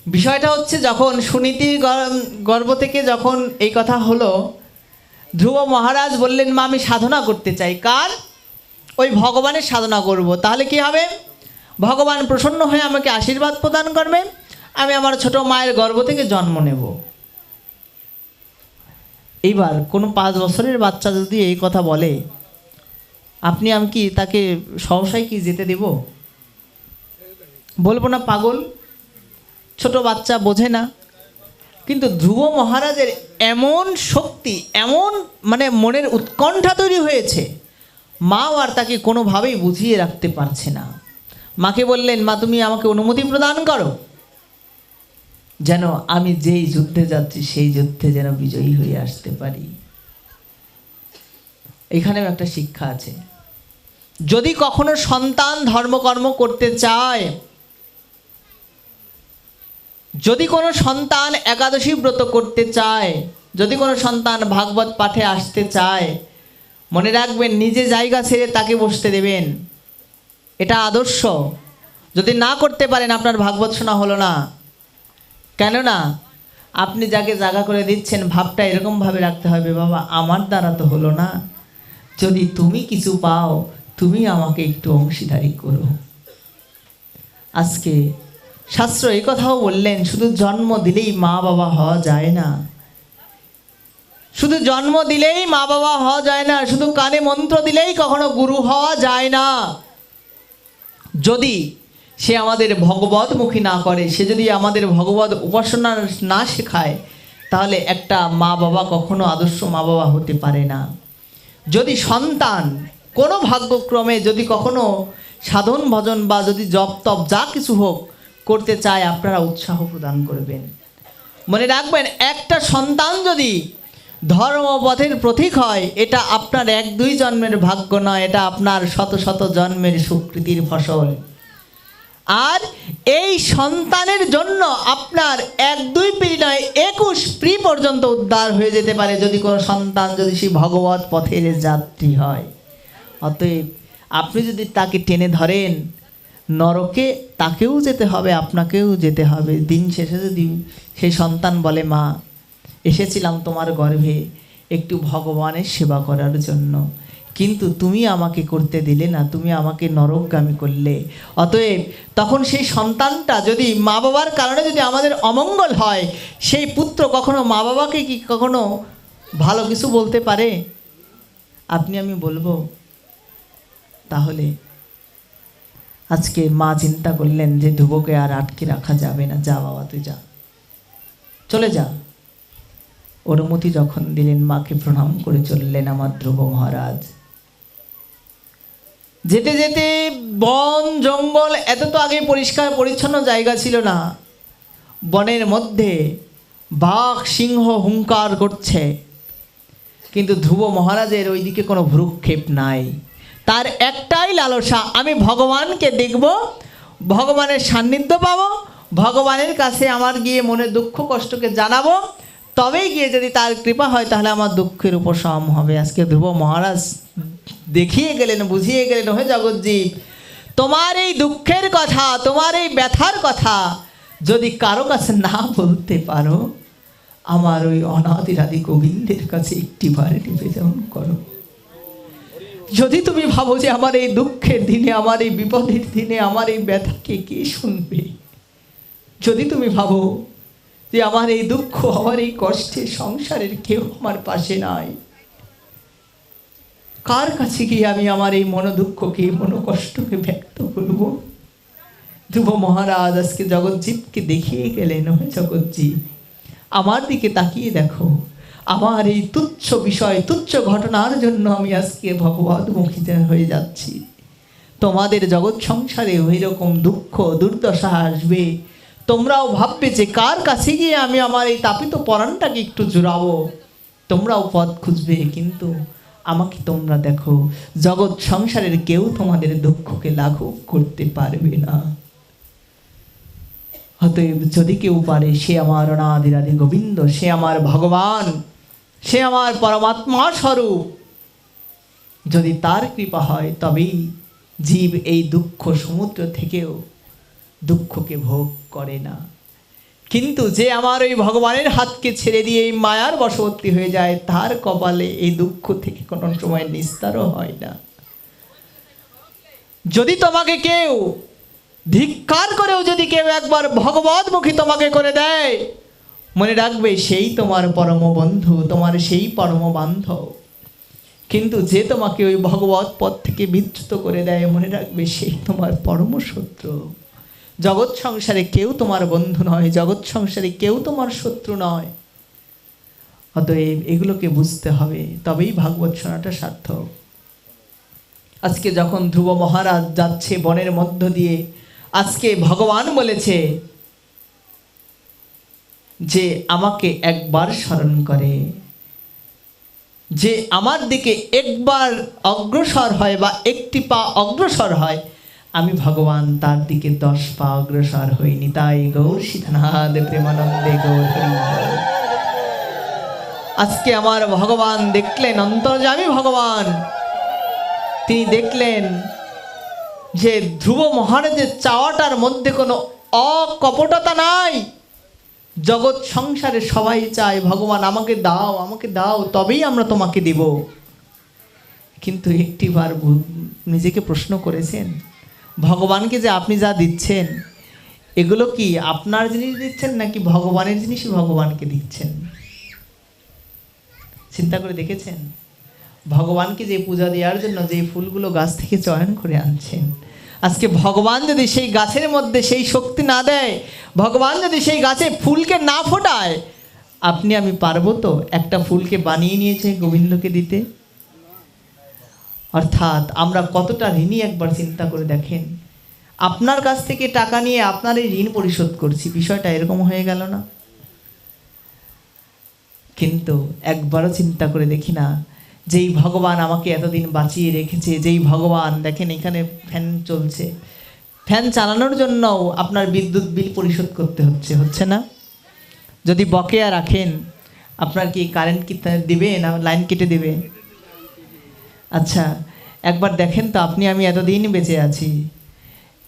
বিষয়টা হচ্ছে যখন সুনীতির গর্ভ থেকে যখন এই কথা হলো, ধ্রুব মহারাজ বললেন, মা আমি সাধনা করতে চাই। কার? ওই ভগবানের সাধনা করব। তাহলে কি হবে? ভগবান প্রসন্ন হয়ে আমাকে আশীর্বাদ প্রদান করবে, আমি আমার ছোট মায়ের গর্ভ থেকে জন্ম নেব। এইবার কোনো 5 বছরের বাচ্চা যদি এই কথা বলে, আপনি আমি কি তাকে সহসায় কি যেতে দেব? বলবো না পাগল, ছোট বাচ্চা বোঝে না। কিন্তু ধ্রুব মহারাজের এমন শক্তি, এমন মানে মনের উৎকণ্ঠা তৈরি হয়েছে, মাও আর তাকে কোনোভাবেই বুঝিয়ে রাখতে পারছে না। মাকে বললেন, মা তুমি আমাকে অনুমতি প্রদান করো, যেন আমি যেই যুদ্ধে যাচ্ছি সেই যুদ্ধে যেন বিজয়ী হয়ে আসতে পারি। এখানেও একটা শিক্ষা আছে। যদি কখনো সন্তান ধর্মকর্ম করতে চায়, যদি কোনো সন্তান একাদশী ব্রত করতে চায়, যদি কোনো সন্তান ভাগবত পাঠে আসতে চায়, মনে রাখবেন নিজে জায়গা ছেড়ে তাকে বসতে দেবেন। এটা আদর্শ। যদি না করতে পারেন, আপনার ভাগবত শোনা হলো না। কেননা আপনি যাকে জায়গা করে দিচ্ছেন, ভাবটা এরকমভাবে রাখতে হবে, বাবা আমার দ্বারা তো হলো না, যদি তুমি কিছু পাও তুমি আমাকে একটু অংশীদারি করো। আজকে শাস্ত্র এই কথাও বললেন, শুধু জন্ম দিলেই মা বাবা হওয়া যায় না। শুধু জন্ম দিলেই মা বাবা হওয়া যায় না, শুধু কানে মন্ত্র দিলেই কখনো গুরু হওয়া যায় না। যদি সে আমাদের ভগবতমুখী না করে, সে যদি আমাদের ভগবত উপাসনা না শেখায়, তাহলে একটা মা বাবা কখনো আদর্শ মা বাবা হতে পারে না। যদি সন্তান কোনো ভাগ্যক্রমে যদি কখনো সাধন ভজন বা যদি জপ তপ যা কিছু হোক করতে চায়, আপনারা উৎসাহ প্রদান করবেন। মনে রাখবেন, একটা সন্তান যদি ধর্মপথের প্রতীক হয়, এটা আপনার 1-2 জন্মের ভাগ্য নয়, এটা আপনার শত শত জন্মের সুকৃতির ফসল। আর এই সন্তানের জন্য আপনার 1-2 পিঁড়ি নয়, 21 পিঁড়ি পর্যন্ত উদ্ধার হয়ে যেতে পারে, যদি কোনো সন্তান যদি সেই ভগবত পথের যাত্রী হয়। অতএব আপনি যদি তাকে টেনে ধরেন, নরকে তাকেও যেতে হবে, আপনাকেও যেতে হবে। দিন শেষে যদি সেই সন্তান বলে, মা এসেছিলাম তোমার গর্ভে একটু ভগবানের সেবা করার জন্য, কিন্তু তুমি আমাকে করতে দিলে না, তুমি আমাকে নরকগামী করলে। অতএব তখন সেই সন্তানটা যদি মা বাবার কারণে যদি আমাদের অমঙ্গল হয়, সেই পুত্র কখনো মা বাবাকে কি কখনো ভালো কিছু বলতে পারে? আপনি আমি বলবো? তাহলে আজকে মা চিন্তা করলেন যে ধ্রুবকে আর আটকে রাখা যাবে না, যা বাবা তুই যা, চলে যা। অনুমতি যখন দিলেন, মাকে প্রণাম করে চললেন আমার ধ্রুব মহারাজ। যেতে যেতে বন জঙ্গল, এত তো আগে পরিষ্কার পরিচ্ছন্ন জায়গা ছিল না। বনের মধ্যে বাঘ সিংহ হুঙ্কার করছে, কিন্তু ধ্রুব মহারাজের ওইদিকে কোনো ভ্রুক্ষেপ নাই। তার একটাই লালসা, আমি ভগবানকে দেখব, ভগবানের সান্নিধ্য পাবো, ভগবানের কাছে আমার গিয়ে মনের দুঃখ কষ্টকে জানাবো, তবেই গিয়ে যদি তার কৃপা হয় তাহলে আমার দুঃখের উপশম হবে। আজকে ধ্রুব মহারাজ দেখিয়ে গেলেন, বুঝিয়ে গেলেন, হে জগজ্জীব, তোমার এই দুঃখের কথা, তোমার এই ব্যথার কথা যদি কারো কাছে না বলতে পারো, আমার ওই অনাদিরাদি গোবিন্দের কাছে একটিবার নিবেদন করো। যদি তুমি ভাবো যে আমার এই দুঃখের দিনে, আমার এই বিপদের দিনে আমার এই ব্যথাকে কে শুনবে, যদি তুমি ভাবো যে আমার এই দুঃখ, আমার এই কষ্টে সংসারের কেউ আমার পাশে নাই, কার কাছে গিয়ে আমি আমার এই মনোদুঃখকে, মনোকষ্টকে ব্যক্ত করবো? ধ্রুব মহারাজ আজকে জগজ্জীবকে দেখিয়ে গেলেন, হে জগজ্জীব, আমার দিকে তাকিয়ে দেখো, আমার এই তুচ্ছ বিষয়, তুচ্ছ ঘটনার জন্য আমি আজকে ভগবতমুখী হয়ে যাচ্ছি। তোমাদের জগৎ সংসারে ওই রকম দুঃখ দুর্দশা আসবে, তোমরাও ভাববে যে কার কাছে গিয়ে আমি আমার এই তাপিত পরাণটাকে একটু জুড়াবো, তোমরাও পথ খুঁজবে, কিন্তু আমাকে তোমরা দেখো, জগৎ সংসারের কেউ তোমাদের দুঃখকে লাঘব করতে পারবে না। অতএব যদি কেউ পারে, সে আমার অনাদিরাদি গোবিন্দ, সে আমার ভগবান, সে আমার পরমাত্মা স্বরূপ। যদি তার কৃপা হয় তবেই জীব এই দুঃখ সমুদ্র থেকেও দুঃখকে ভোগ করে না। কিন্তু যে আমার ওই ভগবানের হাতকে ছেড়ে দিয়ে এই মায়ার বশবর্তী হয়ে যায়, তার কপালে এই দুঃখ থেকে কোনো সময় নিস্তারও হয় না। যদি তোমাকে কেউ ধিক্কার করেও যদি কেউ একবার ভগবতমুখী তোমাকে করে দেয়, মনে রাখবে সেই তোমার পরম বন্ধু, তোমার সেই পরম বান্ধব। কিন্তু যে তোমাকে ওই ভগবত পথ থেকে বিচ্যুত করে দেয়, মনে রাখবে সেই তোমার পরম শত্রু। জগৎ সংসারে কেউ তোমার বন্ধু নয়, জগৎ সংসারে কেউ তোমার শত্রু নয়। অতএব এগুলোকে বুঝতে হবে, তবেই ভাগবত শোনাটা সার্থক। আজকে যখন ধ্রুব মহারাজ যাচ্ছে বনের মধ্য দিয়ে, আজকে ভগবান বলেছে যে আমাকে একবার স্মরণ করে, যে আমার দিকে একবার অগ্রসর হয় বা একটি পা অগ্রসর হয়, আমি ভগবান তার দিকে 10 পা অগ্রসর হইনি। তাই গৌর সীতানাথ প্রেমানন্দে গৌর হরি। আজকে আমার ভগবান দেখলেন, অন্তর্যামী ভগবান তিনি দেখলেন যে ধ্রুব মহারাজের চাওয়াটার মধ্যে কোনো অকপটতা নাই। জগৎ সংসারে সবাই চায় ভগবান আমাকে দাও, আমাকে দাও, তবেই আমরা তোমাকে দেব। কিন্তু একটিবার নিজেকে প্রশ্ন করেছেন, ভগবানকে যে আপনি যা দিচ্ছেন, এগুলো কি আপনার জিনিস দিচ্ছেন নাকি ভগবানের জিনিসই ভগবানকে দিচ্ছেন? চিন্তা করে দেখেছেন? ভগবানকে যে পূজা দেওয়ার জন্য যে ফুলগুলো গাছ থেকে চয়ন করে আনছেন, আজকে ভগবান যদি সেই গাছের মধ্যে সেই শক্তি না দেয়, ভগবান যদি সেই গাছে ফুলকে না ফোটায়, আপনি আমি পারবো তো একটা ফুলকে বানিয়ে নিয়েছে গোবিন্দকে দিতে? অর্থাৎ আমরা কতটা ঋণী একবার চিন্তা করে দেখেন। আপনার কাছ থেকে টাকা নিয়ে আপনার এই ঋণ পরিশোধ করছি, বিষয়টা এরকম হয়ে গেল না? কিন্তু একবারও চিন্তা করে দেখি না, যেই ভগবান আমাকে এতদিন বাঁচিয়ে রেখেছে, যেই ভগবান দেখেন এখানে ফ্যান চলছে, ফ্যান চালানোর জন্যও আপনার বিদ্যুৎ বিল পরিশোধ করতে হচ্ছে না? যদি বকেয়া রাখেন, আপনার কি কারেন্ট কি দিবে না লাইন কেটে দেবে? আচ্ছা একবার দেখেন তো, আপনি আমি এতদিন বেঁচে আছি,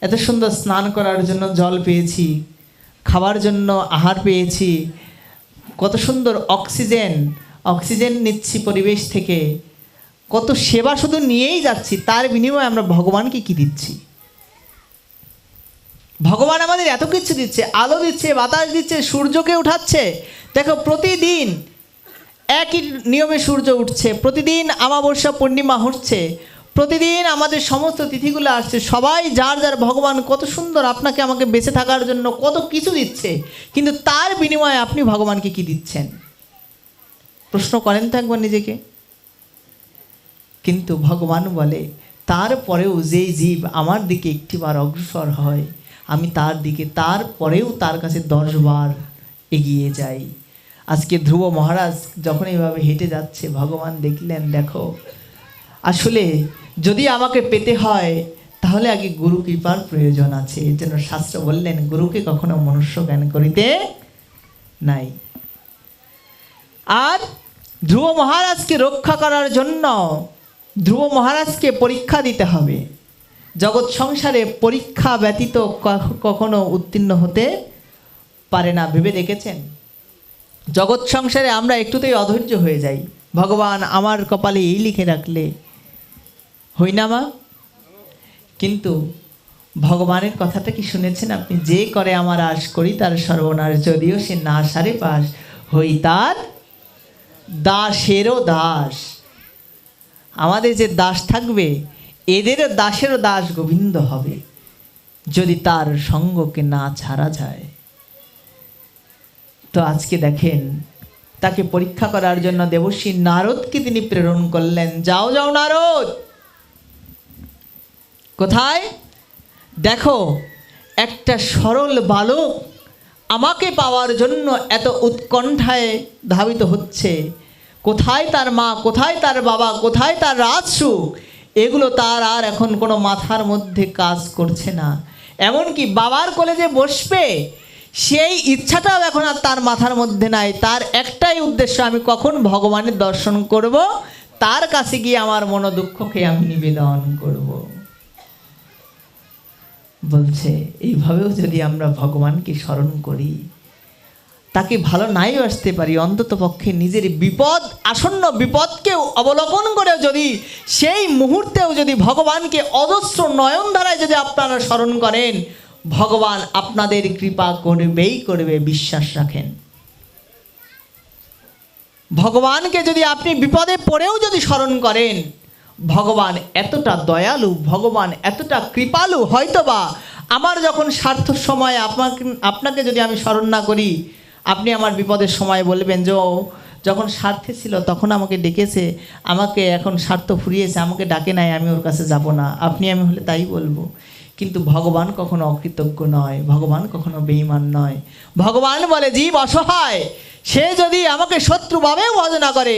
এত সুন্দর স্নান করার জন্য জল পেয়েছি, খাবার জন্য আহার পেয়েছি, কত সুন্দর অক্সিজেন নিচ্ছি পরিবেশ থেকে, কত সেবা শুধু নিয়েই যাচ্ছি, তার বিনিময়ে আমরা ভগবানকে কি দিচ্ছি? ভগবান আমাদের এত কিছু দিচ্ছে, আলো দিচ্ছে, বাতাস দিচ্ছে, সূর্যকে উঠাচ্ছে। দেখো প্রতিদিন একই নিয়মে সূর্য উঠছে, প্রতিদিন অমাবস্যা পূর্ণিমা হচ্ছে, প্রতিদিন আমাদের সমস্ত তিথিগুলো আসছে, সবাই যার যার ভগবান কত সুন্দর আপনাকে আমাকে বেঁচে থাকার জন্য কত কিছু দিচ্ছে, কিন্তু তার বিনিময়ে আপনি ভগবানকে কি দিচ্ছেন? প্রশ্ন করেন তো একবার নিজেকে। কিন্তু ভগবান বলে তারপরেও যেই জীব আমার দিকে একটিবার অগ্রসর হয়, আমি তার দিকে তারপরেও তার কাছে 10 বার এগিয়ে যাই। আজকে ধ্রুব মহারাজ যখন এইভাবে হেঁটে যাচ্ছে, ভগবান দেখলেন দেখো আসলে যদি আমাকে পেতে হয় তাহলে আগে গুরু কৃপার প্রয়োজন আছে। এর জন্য শাস্ত্র বললেন গুরুকে কখনো মনুষ্য জ্ঞান করিতে নাই। আর ধ্রুব মহারাজকে রক্ষা করার জন্য ধ্রুব মহারাজকে পরীক্ষা দিতে হবে। জগৎ সংসারে পরীক্ষা ব্যতীত কখনো উত্তীর্ণ হতে পারে না। ভেবে দেখেছেন? জগৎ সংসারে আমরা একটুতেই অধৈর্য হয়ে যাই, ভগবান আমার কপালে এই লিখে রাখলে হই না মা। কিন্তু ভগবানের কথাটা কি শুনেছেন আপনি? যে করে আমার আশ করি তার সর্বনাশ, যদিও সে না সারে পাশ, হই তার দাসেরও দাস। আমাদের যে দাস থাকবে, এদেরও দাসেরও দাস গোবিন্দ হবে যদি তার সঙ্গকে না ছাড়া যায়। তো আজকে দেখেন তাকে পরীক্ষা করার জন্য দেবর্ষি নারদকে তিনি প্রেরণ করলেন। যাও যাও নারদ, কোথায়? দেখো একটা সরল বালক আমাকে পাওয়ার জন্য এত উৎকণ্ঠায় ধাবিত হচ্ছে। কোথায় তার মা, কোথায় তার বাবা, কোথায় তার রাজসুখ, এগুলো তার আর এখন কোনো মাথার মধ্যে কাজ করছে না। এমনকি বাবার কোলে যে বসবে সেই ইচ্ছাটাও এখন আর তার মাথার মধ্যে নাই। তার একটাই উদ্দেশ্য, আমি কখন ভগবানের দর্শন করব, তার কাছে গিয়ে আমার মনোদুঃখকে আমি নিবেদন করব। বলছে এইভাবেও যদি আমরা ভগবানকে স্মরণ করি, তাকে ভালো নাই বাসতে পারি, অন্তত পক্ষে নিজের বিপদ, আসন্ন বিপদকেও অবলোকন করেও যদি সেই মুহূর্তেও যদি ভগবানকে অজস্র নয়ন ধারায় যদি আপনারা স্মরণ করেন, ভগবান আপনাদের কৃপা করবেই করবে, বিশ্বাস রাখেন। ভগবানকে যদি আপনি বিপদে পড়েও যদি স্মরণ করেন, ভগবান এতটা দয়ালু, ভগবান এতটা কৃপালু, হয়তোবা আমার যখন স্বার্থ সময় আপনাকে যদি আমি স্মরণ না করি, আপনি আমার বিপদের সময় বলবেন যে ও যখন স্বার্থে ছিল তখন আমাকে ডেকেছে, আমাকে এখন স্বার্থ ফুরিয়েছে, আমাকে ডাকে নাই, আমি ওর কাছে যাব না। আপনি আমি হলে তাই বলবো। কিন্তু ভগবান কখনো অকৃতজ্ঞ নয়, ভগবান কখনো বেঈমান নয়। ভগবান বলে জীব অসহায়, সে যদি আমাকে শত্রুভাবেও ভজনা করে,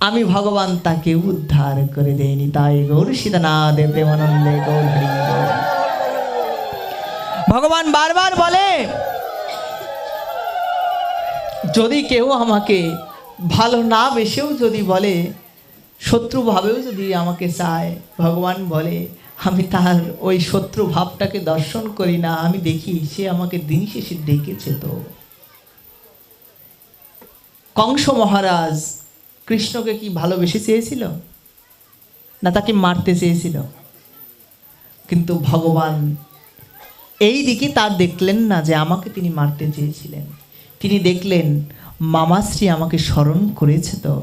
আমি ভগবান তাকে উদ্ধার করে দেয়নি। তাই গৌর সীতানাথ প্রেমানন্দে গৌর হরি বল। ভগবান বারবার বলে, যদি কেউ আমাকে ভালো না বেসেও যদি বলে, শত্রুভাবেও যদি আমাকে চায়, ভগবান বলে আমি তার ওই শত্রু ভাবটাকে দর্শন করি না, আমি দেখি সে আমাকে দিন শেষে ডেকেছে। তো কংস মহারাজ কৃষ্ণকে কি ভালোবেসে চেয়েছিল, না তাকে মারতে চেয়েছিল? কিন্তু ভগবান এই দিকে তার দেখলেন না যে আমাকে তিনি মারতে চেয়েছিলেন, তিনি দেখলেন মামাশ্রী আমাকে স্মরণ করেছে। তো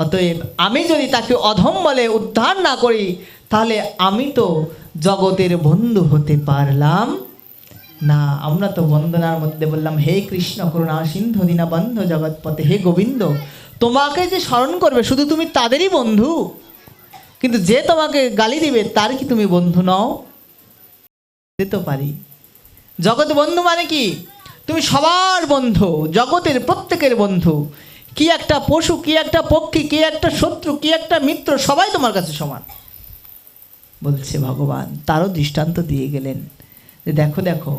অতএব আমি যদি তাকে অধম বলে উদ্ধার না করি, তাহলে আমি তো জগতের বন্ধু হতে পারলাম না। আমরা তো বন্দনার মধ্যে বললাম, হে কৃষ্ণ করুণা সিন্ধু দীনবন্ধু জগৎপতে, হে গোবিন্দ, তোমাকে যে স্মরণ করবে শুধু তুমি তাদেরই বন্ধু, কিন্তু যে তোমাকে গালি দিবে তার কি তুমি বন্ধু নও? দিতে পারি। জগৎ বন্ধু মানে কি? তুমি সবার বন্ধু, জগতের প্রত্যেকের বন্ধু। কি একটা পশু, কি একটা পক্ষী, কি একটা শত্রু, কি একটা মিত্র, সবাই তোমার কাছে সমান। বলছে ভগবান, তারও দৃষ্টান্ত দিয়ে গেলেন যে দেখো দেখো,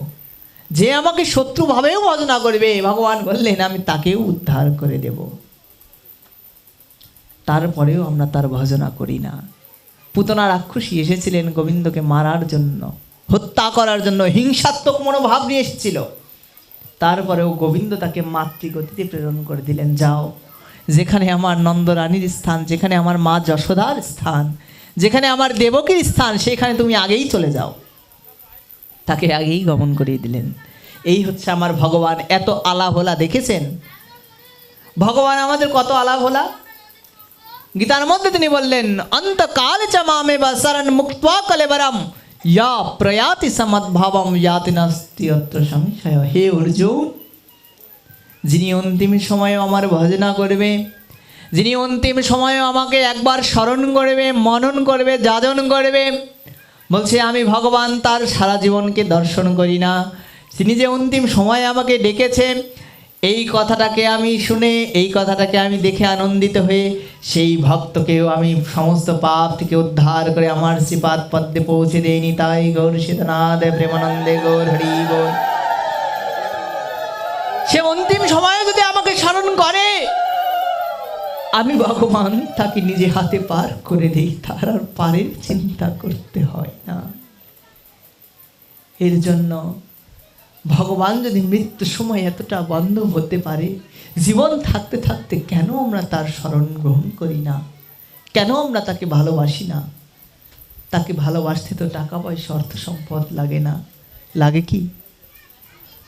যে আমাকে শত্রুভাবেও ভজনা করবে, ভগবান বললেন আমি তাকেও উদ্ধার করে দেব। তারপরেও আমরা তার ভজনা করি না। পুতনা রাক্ষসী এসেছিলেন গোবিন্দকে মারার জন্য, হত্যা করার জন্য, হিংসাত্মক মনোভাব নিয়ে এসেছিল। তারপরেও গোবিন্দ তাকে মাতৃগতিতে প্রেরণ করে দিলেন, যাও, যেখানে আমার নন্দরানীর স্থান, যেখানে আমার মা যশোদার স্থান, যেখানে আমার দেবকীর স্থান, সেখানে তুমি আগেই চলে যাও। তাকে আগেই গমন করিয়ে দিলেন। এই হচ্ছে আমার ভগবান। এত আলাভোলা দেখেছেন? ভগবান আমাদের কত আলাভোলা। গীতার মধ্যে তিনি বললেন, অন্তকাল চ মামে বা শরণ মুক্ত্বা কলেবরম ইয়া প্রয়াতি সমদ্ভাবম ইয়াতি নাস্তি অত্র সংশয়। হে অর্জুন, যিনি অন্তিম সময়ে আমার ভজনা করবে, যিনি অন্তিম সময়ে আমাকে একবার স্মরণ করবে, মনন করবে, যাজন করবে, বলছে আমি ভগবান তার সারা জীবনকে দর্শন করি না। তিনি যে অন্তিম সময়ে আমাকে ডেকেছেন, এই কথাটাকে আমি শুনে, এই কথাটাকে আমি দেখে আনন্দিত হয়ে সেই ভক্তকেও আমি সমস্ত পাপ থেকে উদ্ধার করে আমার শ্রীপাদ পদ্মে পৌঁছে দেয়নি। তাই গৌর সীতানাথ প্রেমানন্দে গৌর হরি বল। সে অন্তিম সময়ে যদি আমাকে স্মরণ করে, আমি ভগবান তাকে নিজে হাতে পার করে দিই, তার আর পারের চিন্তা করতে হয় না। এর জন্য ভগবান যদি মৃত্যুর সময় এতটা বন্ধ হতে পারে, জীবন থাকতে থাকতে কেন আমরা তার শরণ গ্রহণ করি না? কেন আমরা তাকে ভালোবাসি না? তাকে ভালোবাসতে তো টাকা পয়সা অর্থ সম্পদ লাগে না, লাগে কি?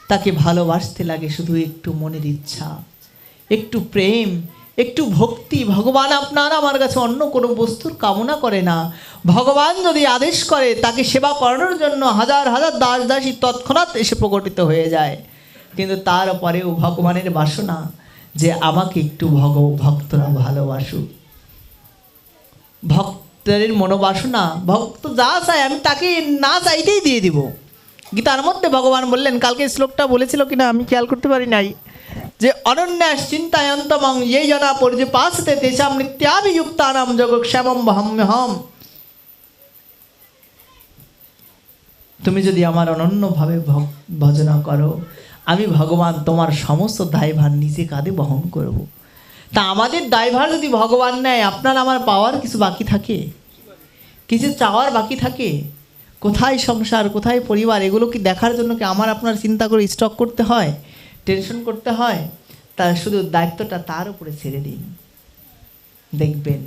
তাকে ভালোবাসতে লাগে শুধু একটু মনের ইচ্ছা, একটু প্রেম, একটু ভক্তি। ভগবান আপনার আমার কাছে অন্য কোনো বস্তুর কামনা করে না। ভগবান যদি আদেশ করে, তাকে সেবা করানোর জন্য হাজার হাজার দাস দাসী তৎক্ষণাৎ এসে প্রকটিত হয়ে যায়। কিন্তু তারপরেও ভগবানের বাসনা যে আমাকে একটু ভক্তরা ভালোবাসুক। ভক্তের মনোবাসনা, ভক্ত যা চায় আমি তাকে না চাইতেই দিয়ে দিব। গীতার মধ্যে ভগবান বললেন, কালকে শ্লোকটা বলেছিল কিনা আমি খেয়াল করতে পারি নাই, যে অনন্যাস চিন্তায়ন্তমং ये जना পর্যপাসতে তেষাং নিত্যাভিযুক্তানাং যোগক্ষেমং বহাম্যহম। তুমি যদি আমার অনন্যভাবে ভজনা করো, আমি ভগবান তোমার সমস্ত দায়ভার নিজে কাঁধে বহন করব। তা আমাদের দায়ভার যদি ভগবান নেয়, আপনার আমার পাওয়ার কিছু বাকি থাকে, কিছু চাওয়ার বাকি থাকে? কোথায় সংসার, কোথায় পরিবার, এগুলো কি দেখার জন্য কি আমার আপনার চিন্তা করে স্টক করতে হয়, টেনশন করতে হয়? তার শুধু দায়িত্বটা তার উপরে ছেড়ে দিন। দেখবেন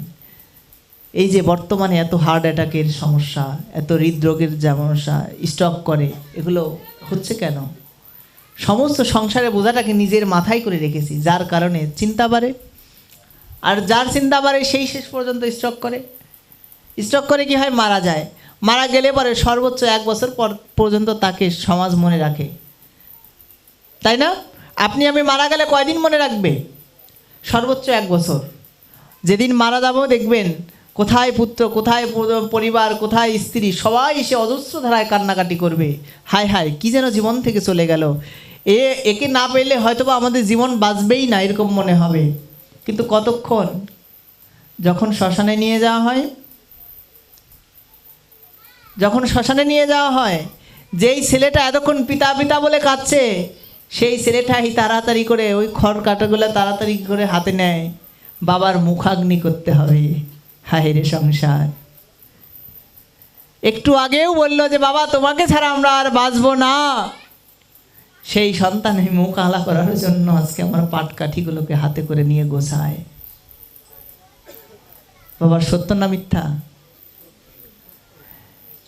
এই যে বর্তমানে এত হার্ট অ্যাটাকের সমস্যা, এত হৃদরোগের সমস্যা স্টক করে, এগুলো হচ্ছে কেন? সমস্ত সংসারের বোঝাটাকে নিজের মাথায় করে রেখেছি, যার কারণে চিন্তা বাড়ে। আর যার চিন্তা বাড়ে সেই শেষ পর্যন্ত স্টক করে। স্টক করে কি হয়? মারা যায়। মারা গেলে পরে সর্বোচ্চ 1 বছর পর্যন্ত তাকে সমাজ মনে রাখে, তাই না? আপনি আমি মারা গেলে কয়দিন মনে রাখবে? সর্বোচ্চ 1 বছর। যেদিন মারা যাবো দেখবেন কোথায় পুত্র, কোথায় পরিবার, কোথায় স্ত্রী, সবাই এসে অজস্র ধারায় কান্নাকাটি করবে, হায় হায় কি যেন জীবন থেকে চলে গেল, একে না পেলে হয়তোবা আমাদের জীবন বাঁচবেই না, এরকম মনে হবে। কিন্তু কতক্ষণ? যখন শ্মশানে নিয়ে যাওয়া হয়, যখন শ্মশানে নিয়ে যাওয়া হয়, যেই ছেলেটা এতক্ষণ পিতা পিতা বলে কাঁদছে, সেই ছেলেটাই তাড়াতাড়ি করে ওই খড় কাটাগুলো তাড়াতাড়ি করে হাতে নেয়, বাবার মুখাগ্নি করতে হবে। হায় রে সংসার। একটু আগেও বললো যে বাবা তোমাকে ছাড়া আমরা আর বাঁচবো না, সেই সন্তানের মুখ আলা করার জন্য আজকে আমার পাটকাঠিগুলোকে হাতে করে নিয়ে গোছায়। বাবার সত্য না মিথ্যা?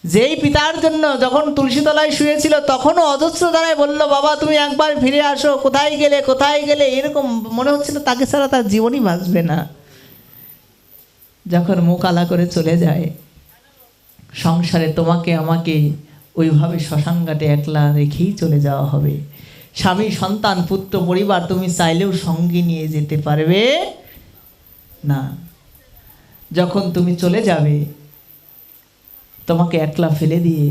যেই পিতার জন্য যখন তুলসী তলায় শুয়েছিল তখনও অজস্র দ্বারায় বললো বাবা তুমি একবার ফিরে আসো, কোথায় গেলে কোথায় গেলে, এরকম মনে হচ্ছিল তাকে ছাড়া তার জীবনই বাঁচবে না। যখন মুখ আলা করে চলে যায়, সংসারে তোমাকে আমাকে ওইভাবে শ্মশানঘাটে একলা রেখেই চলে যাওয়া হবে। স্বামী সন্তান পুত্র পরিবার তুমি চাইলেও সঙ্গে নিয়ে যেতে পারবে না। যখন তুমি চলে যাবে, তোমাকে একলা ফেলে দিয়ে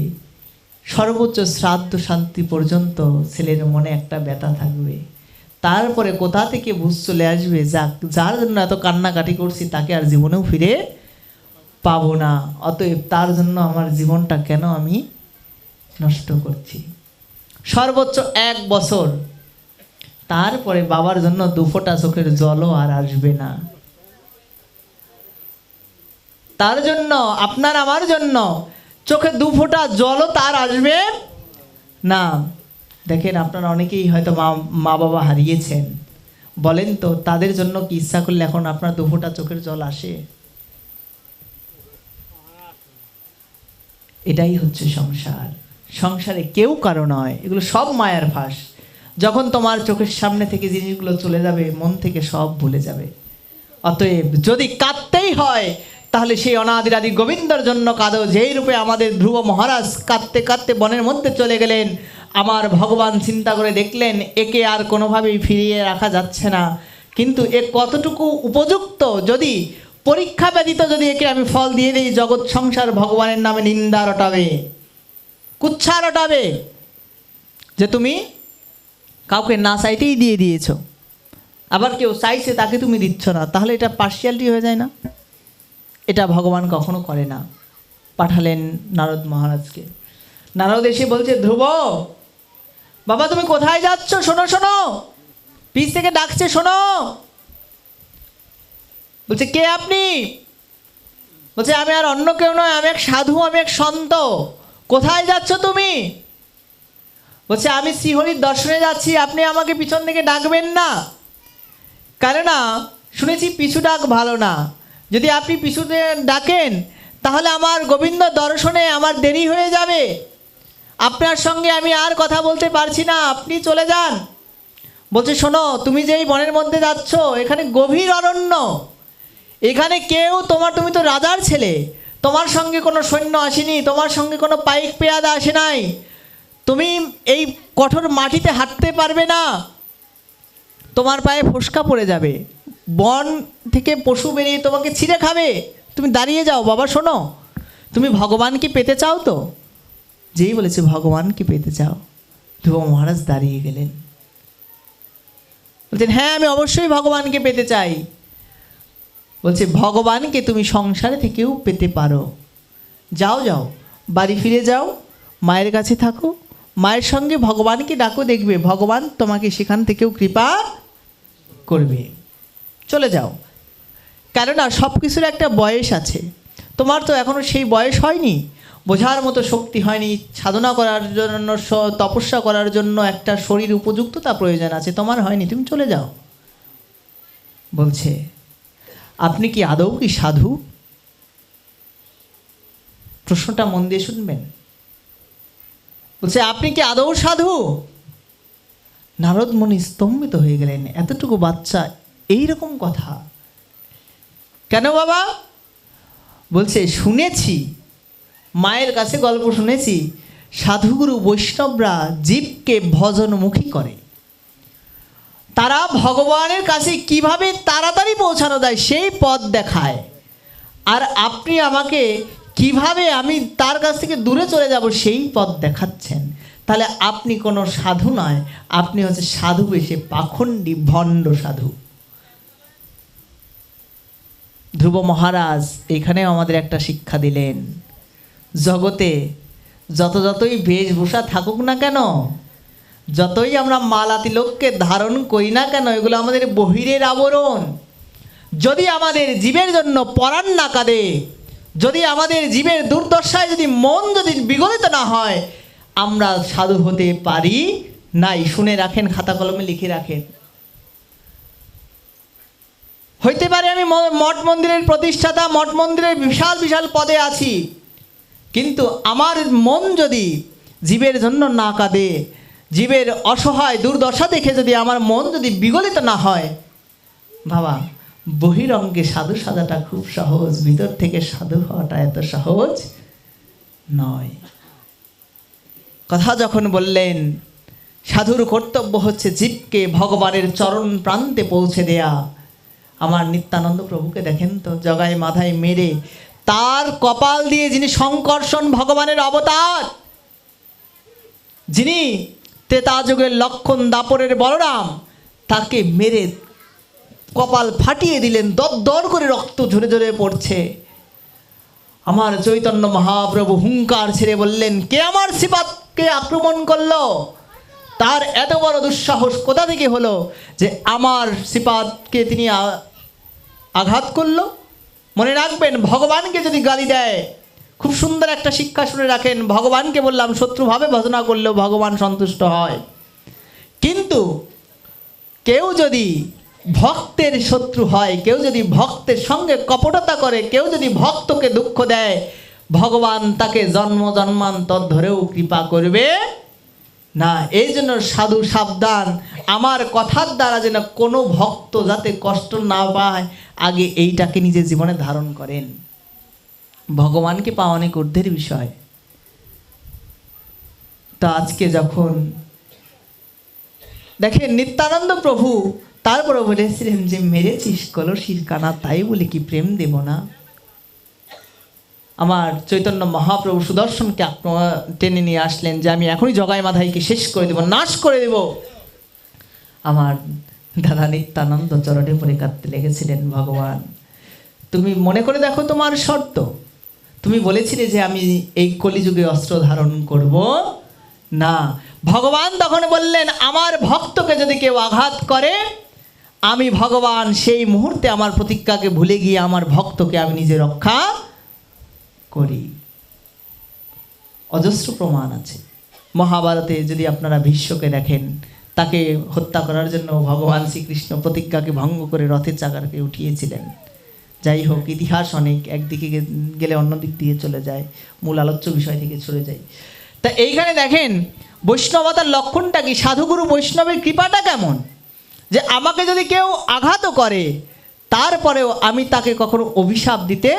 সর্বোচ্চ শ্রাদ্ধ শান্তি পর্যন্ত ছেলের মনে একটা ব্যথা থাকবে। তারপরে কোথা থেকে বুঝ চলে আসবে, যার জন্য এত কান্নাকাটি করছি তাকে আর জীবনেও ফিরে পাবো না, অতএব তার জন্য আমার জীবনটা কেন আমি নষ্ট করছি। সর্বোচ্চ 1 বছর, তারপরে বাবার জন্য 2 ফোঁটা চোখের জলও আর আসবে না। তার জন্য, আপনার আমার জন্য চোখে 2 ফোঁটা জলও তার আসবে না। দেখেন আপনারা অনেকেই হয়তো মা বাবা হারিয়েছেন, বলেন তো তাদের জন্য কি ইচ্ছা করলে এখন আপনার 2 ফোঁটা চোখের জল আসে? এটাই হচ্ছে সংসার। সংসারে কেউ কারো নয়, এগুলো সব মায়ার ফাঁস। যখন তোমার চোখের সামনে থেকে জিনিসগুলো চলে যাবে, মন থেকে সব ভুলে যাবে। অতএব যদি কাঁদতেই হয় তাহলে সেই অনাদিরাদি গোবিন্দর জন্য কাঁদো, যেই রূপে আমাদের ধ্রুব মহারাজ কাঁদতে কাঁদতে বনের মধ্যে চলে গেলেন। আমার ভগবান চিন্তা করে দেখলেন একে আর কোনোভাবেই ফিরিয়ে রাখা যাচ্ছে না, কিন্তু এ কতটুকু উপযুক্ত, যদি পরীক্ষা ব্যতীত যদি একে আমি ফল দিয়ে দিই, জগৎ সংসার ভগবানের নামে নিন্দা রটাবে, কুচ্ছা রটাবে যে তুমি কাউকে না চাইতেই দিয়ে দিয়েছো, আবার কেউ চাইছে তাকে তুমি দিচ্ছ না, তাহলে এটা পার্সিয়ালিটি হয়ে যায় না? এটা ভগবান কখনো করে না। পাঠালেন নারদ মহারাজকে। নারদ এসে বলছে ধ্রুব বাবা তুমি কোথায় যাচ্ছ? শোনো শোনো, পিছ থেকে ডাকছে, শোনো। বলছে কে আপনি? বলছে আমি আর অন্য কেউ নয়, আমি এক সাধু, আমি এক সন্ত। কোথায় যাচ্ছ তুমি? বলছে আমি শ্রীহরির দর্শনে যাচ্ছি, আপনি আমাকে পিছন থেকে ডাকবেন না, কেননা শুনেছি পিছু ডাক ভালো না। যদি আপনি পিছুতে ডাকেন তাহলে আমার গোবিন্দ দর্শনে আমার দেরি হয়ে যাবে, আপনার সঙ্গে আমি আর কথা বলতে পারছি না, আপনি চলে যান। বলছে শোনো, তুমি যেই বনের মধ্যে যাচ্ছ এখানে গভীর অরণ্য, এখানে কেউ তুমি তো রাজার ছেলে, তোমার সঙ্গে কোনো সৈন্য আসেনি, তোমার সঙ্গে কোনো পাইক পেয়াদা আসে নাই, তুমি এই কঠোর মাটিতে হাঁটতে পারবে না, তোমার পায়ে ফোসকা পড়ে যাবে, বন থেকে পশু বেরিয়ে তোমাকে ছিঁড়ে খাবে, তুমি দাঁড়িয়ে যাও বাবা। শোনো, তুমি ভগবানকে পেতে চাও তো? যেই বলেছে ভগবানকে পেতে চাও, ধ্রুব মহারাজ দাঁড়িয়ে গেলেন, বলছেন হ্যাঁ আমি অবশ্যই ভগবানকে পেতে চাই। বলছে ভগবানকে তুমি সংসারে থেকেও পেতে পারো, যাও যাও, বাড়ি ফিরে যাও, মায়ের কাছে থাকো, মায়ের সঙ্গে ভগবানকে ডাকো, দেখবে ভগবান তোমাকে সেখান থেকেও কৃপা করবে। চলে যাও, কেননা সব কিছুর একটা বয়স আছে। তোমার তো এখনও সেই বয়স হয়নি, বোঝার মতো শক্তি হয়নি, সাধনা করার জন্য তপস্যা করার জন্য একটা শরীর উপযুক্ততা প্রয়োজন আছে, তোমার হয়নি, তুমি চলে যাও। বলছে আপনি কি আদৌ কি সাধু? প্রশ্নটা মন দিয়ে শুনবেন। বলছে আপনি কি আদৌ সাধু? নারদ মুনি স্তম্ভিত হয়ে গেলেন, এতটুকু বাচ্চা এইরকম কথা কেন বাবা? বলছে শুনেছি, মায়ের কাছে গল্প শুনেছি, সাধুগুরু বৈষ্ণবরা জীবকে ভজনমুখী করে, তারা ভগবানের কাছে কিভাবে তাড়াতাড়ি পৌঁছানো যায় সেই পথ দেখায়। আর আপনি আমাকে কিভাবে আমি তার কাছ থেকে দূরে চলে যাব সেই পথ দেখাচ্ছেন। তাহলে আপনি কোনো সাধু নয়, আপনি হচ্ছে সাধু বেশে পাখণ্ডী ভণ্ড সাধু। ধ্রুব মহারাজ এখানেও আমাদের একটা শিক্ষা দিলেন, জগতে যতই বেশভূষা থাকুক না কেন, যতই আমরা মালা তিলককে ধারণ করি না কেন, এগুলো আমাদের বহিরের আবরণ। যদি আমাদের জীবের জন্য পরাণ না কাঁদে, যদি আমাদের জীবের দুর্দশায় যদি মন যদি বিগলিত না হয়, আমরা সাধু হতে পারি নাই। শুনে রাখেন, খাতা কলমে লিখে রাখেন। হইতে পারে আমি মঠ মন্দিরের প্রতিষ্ঠাতা, মঠ মন্দিরের বিশাল বিশাল পদে আছি, কিন্তু আমার মন যদি জীবের জন্য না কাঁদে, জীবের অসহায় দুর্দশা দেখে যদি আমার মন যদি বিগলিত না হয়, বাবা বহিরঙ্গে সাধু সাজাটা খুব সহজ, ভিতর থেকে সাধু হওয়াটা এত সহজ নয়। কথা যখন বললেন সাধুর কর্তব্য হচ্ছে জীবকে ভগবানের চরণ প্রান্তে পৌঁছে দেয়া। আমার নিত্যানন্দ প্রভুকে দেখেন তো, জগায় মাথায় মেরে তার কপাল দিয়ে যিনি সংকর্ষণ ভগবানের অবতার, যিনি ত্রেতা যুগের লক্ষণ দাপরের বলরাম, তাকে মেরে কপাল ফাটিয়ে দিলেন, দর করে রক্ত ঝরে ঝরে পড়ছে। আমার চৈতন্য মহাপ্রভু হুঙ্কার ছেড়ে বললেন, কে আমার শ্রীপাদকে আক্রমণ করলো? তার এত বড় দুঃসাহস কোথা থেকে হলো যে আমার শ্রীপাদকে তিনি আঘাত করলো? মনে রাখবেন, ভগবানকে যদি গালি দেয়, খুব সুন্দর একটা শিক্ষা শুনে রাখেন, ভগবানকে বললাম শত্রুভাবে ভজনা করলেও ভগবান সন্তুষ্ট হয়, কিন্তু কেউ যদি ভক্তের শত্রু হয়, কেউ যদি ভক্তের সঙ্গে কপটতা করে, কেউ যদি ভক্তকে দুঃখ দেয়, ভগবান তাকে জন্ম জন্মান্তর ধরেও কৃপা করবে না। এই জন্য সাধু সাবধান, আমার কথার দ্বারা যেন কোনো ভক্ত যাতে কষ্ট না পায়, আগে এইটাকে নিজের জীবনে ধারণ করেন। ভগবানকে পাওয়া অনেক ঊর্ধ্বের বিষয়। তো আজকে যখন দেখেন নিত্যানন্দ প্রভু তারপরে বলেছিলেন যে মেরেছিস কলসির কানা, তাই বলে কি প্রেম দেব না? আমার চৈতন্য মহাপ্রভু সুদর্শনকে টেনে নিয়ে আসলেন যে আমি এখনই জগাই মাধাইকে শেষ করে দেব, নাশ করে দেব। আমার দাদা নিত্যানন্দ চরণে পড়ে কাঁদতে লেগেছিলেন, ভগবান তুমি মনে করে দেখো তোমার শর্ত, তুমি বলেছিলে যে আমি এই কলিযুগে অস্ত্র ধারণ করব না। ভগবান তখন বললেন, আমার ভক্তকে যদি কেউ আঘাত করে, আমি ভগবান সেই মুহূর্তে আমার প্রতিজ্ঞাকে ভুলে গিয়ে আমার ভক্তকে আমি নিজে রক্ষা করি। অজস্র প্রমাণ আছে মহাভারতে। যদি আপনারা ভীষ্মকে দেখেন, তাকে হত্যা করার জন্য ভগবান শ্রীকৃষ্ণ প্রতিজ্ঞাকে ভঙ্গ করে রথের চাকাকে উঠিয়েছিলেন। যাই হোক, ইতিহাস অনেক, একদিকে গেলে অন্য দিক দিয়ে চলে যায়, মূল আলোচ্য বিষয় থেকে সরে যায়। তা এইখানে দেখেন বৈষ্ণবতার লক্ষণটা কি, সাধুগুরু বৈষ্ণবের কৃপাটা কেমন, যে আমাকে যদি কেউ আঘাতও করে তারপরেও আমি তাকে কখনো অভিশাপ দিতে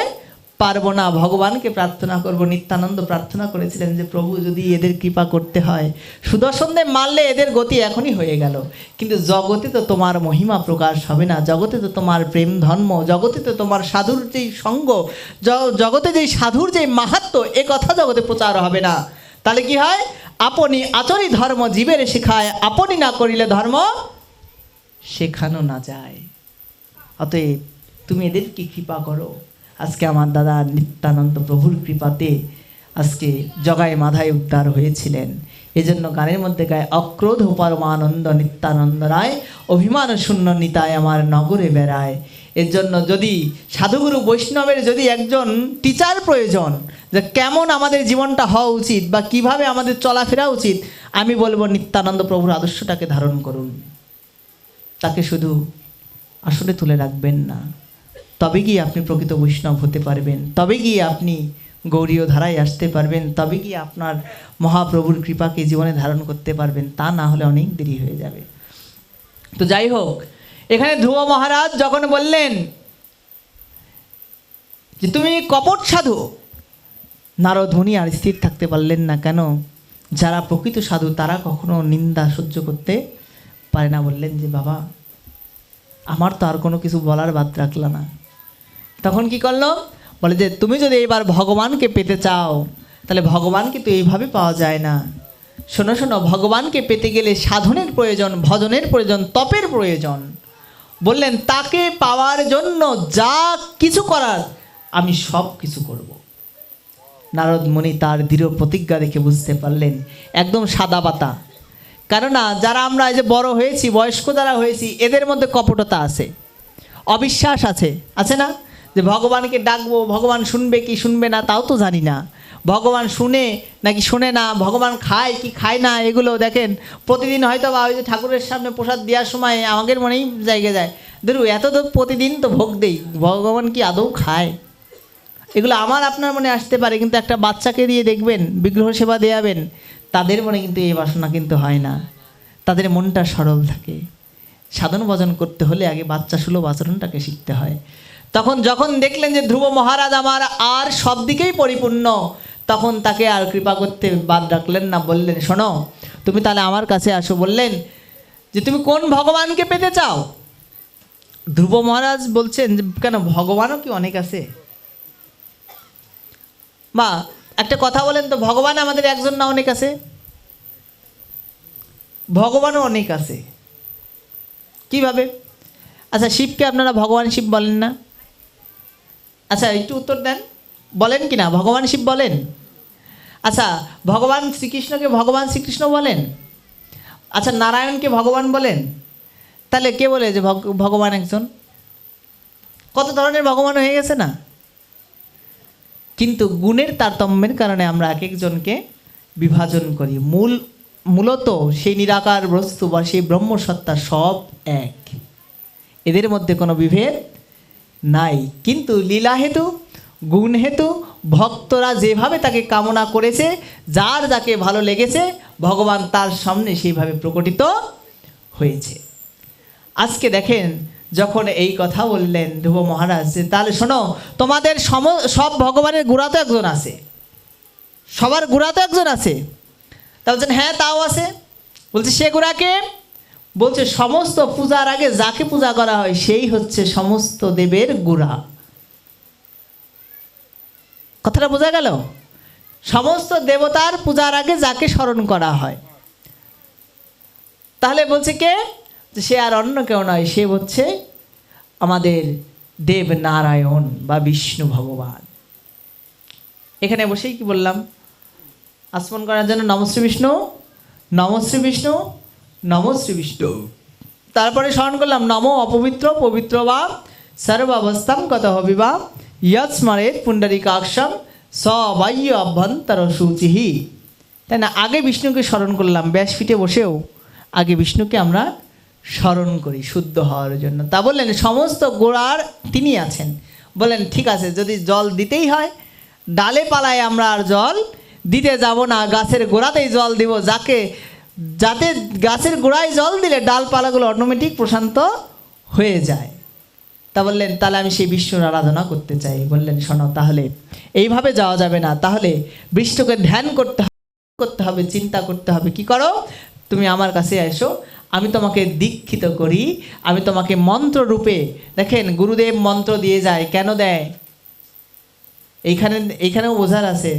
পারবো না, ভগবানকে প্রার্থনা করব। নিত্যানন্দ প্রার্থনা করেছিলেন যে প্রভু যদি এদের কৃপা করতে হয়, সুদর্শনদের মারলে এদের গতি এখনই হয়ে গেল, কিন্তু জগতে তো তোমার মহিমা প্রকাশ হবে না, জগতে তো তোমার প্রেম ধর্ম, জগতে তো তোমার সাধুর যেই সঙ্গ, জগতে যেই সাধুর যেই মাহাত্ম্য, এ কথা জগতে প্রচার হবে না। তাহলে কি হয়, আপনি আচরি ধর্ম জীবের শেখায়, আপনি না করিলে ধর্ম শেখানো না যায়। অতএব তুমি এদেরকে কৃপা করো। আজকে আমার দাদা নিত্যানন্দ প্রভুর কৃপাতে আজকে জগায় মাধায় উদ্ধার হয়েছিলেন। এই জন্য গানের মধ্যে গায়, অক্রোধ পরমানন্দ নিত্যানন্দ রায়, অভিমান শূন্য নিতায় আমার নগরে বেড়ায়। এর জন্য যদি সাধুগুরু বৈষ্ণবের যদি একজন টিচার প্রয়োজন, যে কেমন আমাদের জীবনটা হওয়া উচিত বা কিভাবে আমাদের চলাফেরা উচিত, আমি বলবো নিত্যানন্দ প্রভুর আদর্শটাকে ধারণ করুন। তাকে শুধু আসলে তুলে রাখবেন না, তবে গিয়ে আপনি প্রকৃত বৈষ্ণব হতে পারবেন, তবে গিয়ে আপনি গৌরীয় ধারায় আসতে পারবেন, তবে গিয়ে আপনার মহাপ্রভুর কৃপাকে জীবনে ধারণ করতে পারবেন। তা না হলে অনেক দেরি হয়ে যাবে। তো যাই হোক, এখানে ধ্রুব মহারাজ যখন বললেন যে তুমি কপট সাধু, নারদ মুনি আর স্থির থাকতে পারলেন না। কেন? যারা প্রকৃত সাধু তারা কখনো নিন্দা সহ্য করতে পারে না। বললেন যে বাবা, আমার তো আর কোনো কিছু বলার বাদ রাখল না। তখন কি করলো? বলে যে তুমি যদি এবার ভগবানকে পেতে চাও, তাহলে ভগবানকে তো এইভাবে পাওয়া যায় না। শোনো শোনো, ভগবানকে পেতে গেলে সাধনের প্রয়োজন, ভজনের প্রয়োজন, তপের প্রয়োজন। বললেন তাকে পাওয়ার জন্য যা কিছু করার আমি সব কিছু করব। নারদ মুনি তার দৃঢ় প্রতিজ্ঞা দেখে বুঝতে পারলেন একদম সাদা পাতা। কেননা যারা আমরা এই যে বড় হয়েছি, বয়স্ক যারা হয়েছি, এদের মধ্যে কপটতা আছে, অবিশ্বাস আছে, আছে না? যে ভগবানকে ডাকবো, ভগবান শুনবে কি শুনবে না তাও তো জানি না, ভগবান শুনে নাকি শুনে না, ভগবান খায় কি খায় না, এগুলো দেখেন প্রতিদিন হয়তো বা ওই যে ঠাকুরের সামনে প্রসাদ দেওয়ার সময় আমাদের মনেই জায়গা যায়, ধরু এত তো প্রতিদিন তো ভোগ দেই, ভগবান কি আদৌ খায়? এগুলো আমার আপনার মনে আসতে পারে, কিন্তু একটা বাচ্চাকে দিয়ে দেখবেন বিগ্রহ সেবা দেয়াবেন, তাদের মনে কিন্তু এই বাসনা কিন্তু হয় না, তাদের মনটা সরল থাকে। সাধন ভজন করতে হলে আগে বাচ্চা সুলভ আচরণটাকে শিখতে হয়। তখন যখন দেখলেন যে ধ্রুব মহারাজ আমার আর সব দিকেই পরিপূর্ণ, তখন তাকে আর কৃপা করতে বাদ রাখলেন না। বললেন শোনো, তুমি তাহলে আমার কাছে আসো। বললেন যে তুমি কোন ভগবানকে পেতে চাও? ধ্রুব মহারাজ বলছেন যে কেন, ভগবানও কি অনেক আছে? বা একটা কথা বলেন তো, ভগবান আমাদের একজন না অনেক আছে? ভগবানও অনেক আছে। কিভাবে? আচ্ছা, শিবকে আপনারা ভগবান শিব বলেন না? আচ্ছা একটু উত্তর দেন, বলেন কি না ভগবান শিব বলেন? আচ্ছা, ভগবান শ্রীকৃষ্ণকে ভগবান শ্রীকৃষ্ণ বলেন? আচ্ছা, নারায়ণকে ভগবান বলেন? তাহলে কে বলে যে ভগবান একজন? কত ধরনের ভগবান হয়ে গেছে না? কিন্তু গুণের তারতম্যের কারণে আমরা এক একজনকে বিভাজন করি। মূলত সেই নিরাকার বস্তু বা সেই ব্রহ্মসত্তা সব এক, এদের মধ্যে কোনো বিভেদ নাই। কিন্তু লীলা হেতু, গুণ হেতু ভক্তরা যেভাবে তাকে কামনা করেছে, যার যাকে ভালো লেগেছে, ভগবান তার সামনে সেইভাবে প্রকটিত হয়েছে। আজকে দেখেন, যখন এই কথা বললেন ধ্রুব মহারাজ, যে তাহলে শোনো, তোমাদের সব ভগবানের গোড়া তো একজন আছে, সবার গোড়া তো একজন আছে। তা বলছেন হ্যাঁ তাও আছে। বলছে সে গোড়াকে? বলছে সমস্ত পূজার আগে যাকে পূজা করা হয় সেই হচ্ছে সমস্ত দেবের গোড়া। কথাটা বোঝা গেল? সমস্ত দেবতার পূজার আগে যাকে স্মরণ করা হয়, তাহলে বলছে কে? সে আর অন্য কেউ নয়, সে হচ্ছে আমাদের দেব নারায়ণ বা বিষ্ণু ভগবান। এখানে বসেই কি বললাম? আসমন করার জন্য নমশ্রী বিষ্ণু, নমশ্রী বিষ্ণু, নমশ্রী বিষ্ণু। তারপরে স্মরণ করলাম নম অপবিত্র পবিত্র বা সর্বাবস্থাম কত হবিবা ইয়ৎ স্মরেত পুণ্ডরীকাক্ষম সবাহ্য অভ্যন্তর শুচিহি। তাই না? আগে বিষ্ণুকে স্মরণ করলাম, ব্যাসপীঠে বসেও আগে বিষ্ণুকে আমরা স্মরণ করি শুদ্ধ হওয়ার জন্য। তা বললেন সমস্ত গোড়ার তিনি আছেন। বলেন ঠিক আছে, যদি জল দিতেই হয়, ডালে পালায় আমরা আর জল দিতে যাব না, গাছের গোড়াতেই জল দিব, যাতে গাছের গোড়ায় জল দিলে ডালপালাগুলো অটোমেটিক প্রশান্ত হয়ে যায়। তা বললেন তাহলে আমি সেই বিষ্ণুর আরাধনা করতে চাই। বললেন শোনো, তাহলে এইভাবে যাওয়া যাবে না, তাহলে বিষ্ণুকে ধ্যান করতে হবে, চিন্তা করতে হবে। কি করো? তুমি আমার কাছে এসো, আমি তোমাকে দীক্ষিত করি, আমি তোমাকে মন্ত্র রূপে। দেখেন গুরুদেব মন্ত্র দিয়ে যায়, কেন দেয়? এইখানেও বোঝার আছে।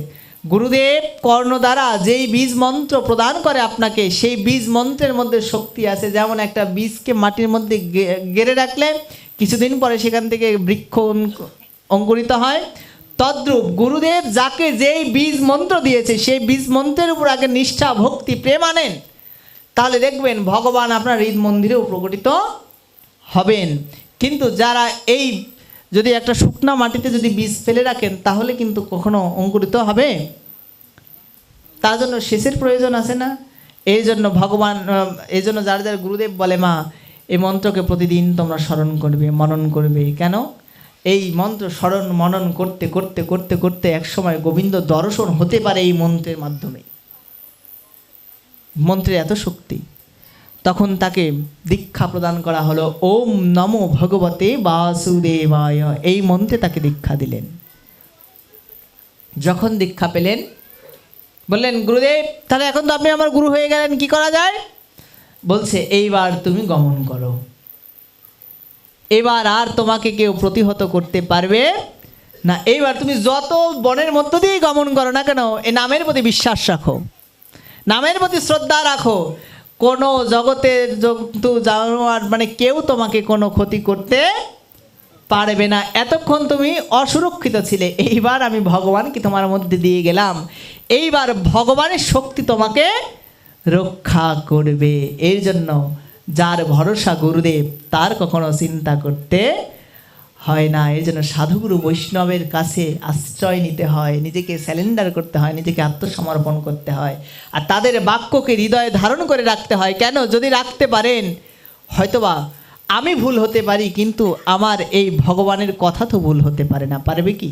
গুরুদেব কর্ণ দ্বারা যেই বীজ মন্ত্র প্রদান করে আপনাকে, সেই বীজ মন্ত্রের মধ্যে শক্তি আছে। যেমন একটা বীজকে মাটির মধ্যে গেড়ে রাখলে কিছুদিন পরে সেখান থেকে বৃক্ষ অঙ্কুরিত হয়, তদ্রূপ গুরুদেব যাকে যেই বীজ মন্ত্র দিয়েছে সেই বীজ মন্ত্রের উপর আগে নিষ্ঠা ভক্তি প্রেম আনেন, তাহলে দেখবেন ভগবান আপনার হৃদ মন্দিরেও প্রকটিত হবেন। কিন্তু যারা এই যদি একটা শুকনা মাটিতে যদি বীজ ফেলে রাখেন তাহলে কিন্তু কখনো অঙ্কুরিত হবে? তার জন্য সেচের প্রয়োজন আছে না? এই জন্য ভগবান, এই জন্য যার যার গুরুদেব বলে, মা এই মন্ত্রকে প্রতিদিন তোমরা স্মরণ করবে, মনন করবে। কেন? এই মন্ত্র স্মরণ মনন করতে করতে করতে করতে একসময় গোবিন্দ দর্শন হতে পারে এই মন্ত্রের মাধ্যমে। মন্ত্রের এত শক্তি। তখন তাকে দীক্ষা প্রদান করা হলো, ওম নমো ভগবতে বাসুদেবায়, এই মন্ত্রে তাকে দীক্ষা দিলেন। যখন দীক্ষা পেলেন বললেন, গুরুদেব তাহলে এখন তো আপনি আমার গুরু হয়ে গেলেন, কি করা যায়? বলছে, এইবার তুমি গমন করো, এবার আর তোমাকে কেউ প্রতিহত করতে পারবে না। এইবার তুমি যত বনের মধ্য দিয়েই গমন করো না কেন, এই নামের প্রতি বিশ্বাস রাখো, নামের প্রতি শ্রদ্ধা রাখো, কোনো জগতের জন্তু জানোয়ার মানে কেউ তোমাকে কোনো ক্ষতি করতে পারবে না। এতক্ষণ তুমি অসুরক্ষিত ছিলে, এইবার আমি ভগবানকে তোমার মধ্যে দিয়ে গেলাম, এইবার ভগবানের শক্তি তোমাকে রক্ষা করবে। এর জন্য যার ভরসা গুরুদেব তার কখনো চিন্তা করতে হয় না। এই জন্য সাধুগুরু বৈষ্ণবের কাছে আশ্রয় নিতে হয়, নিজেকে স্যালেন্ডার করতে হয়, নিজেকে আত্মসমর্পণ করতে হয়, আর তাদের বাক্যকে হৃদয়ে ধারণ করে রাখতে হয়। কেন? যদি রাখতে পারেন, হয়তোবা আমি ভুল হতে পারি, কিন্তু আমার এই ভগবানের কথা তো ভুল হতে পারে না, পারবে কি?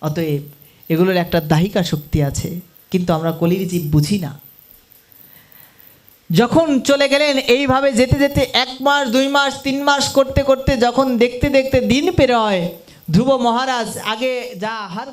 অতএব এগুলোর একটা দাহিকা শক্তি আছে, কিন্তু আমরা কলির জীব বুঝি না। যখন চলে গেলেন এইভাবে যেতে যেতে 1 মাস 2 মাস 3 মাস করতে করতে যখন দেখতে দেখতে দিন পেরোয়, ধ্রুব মহারাজ আগে যা আহার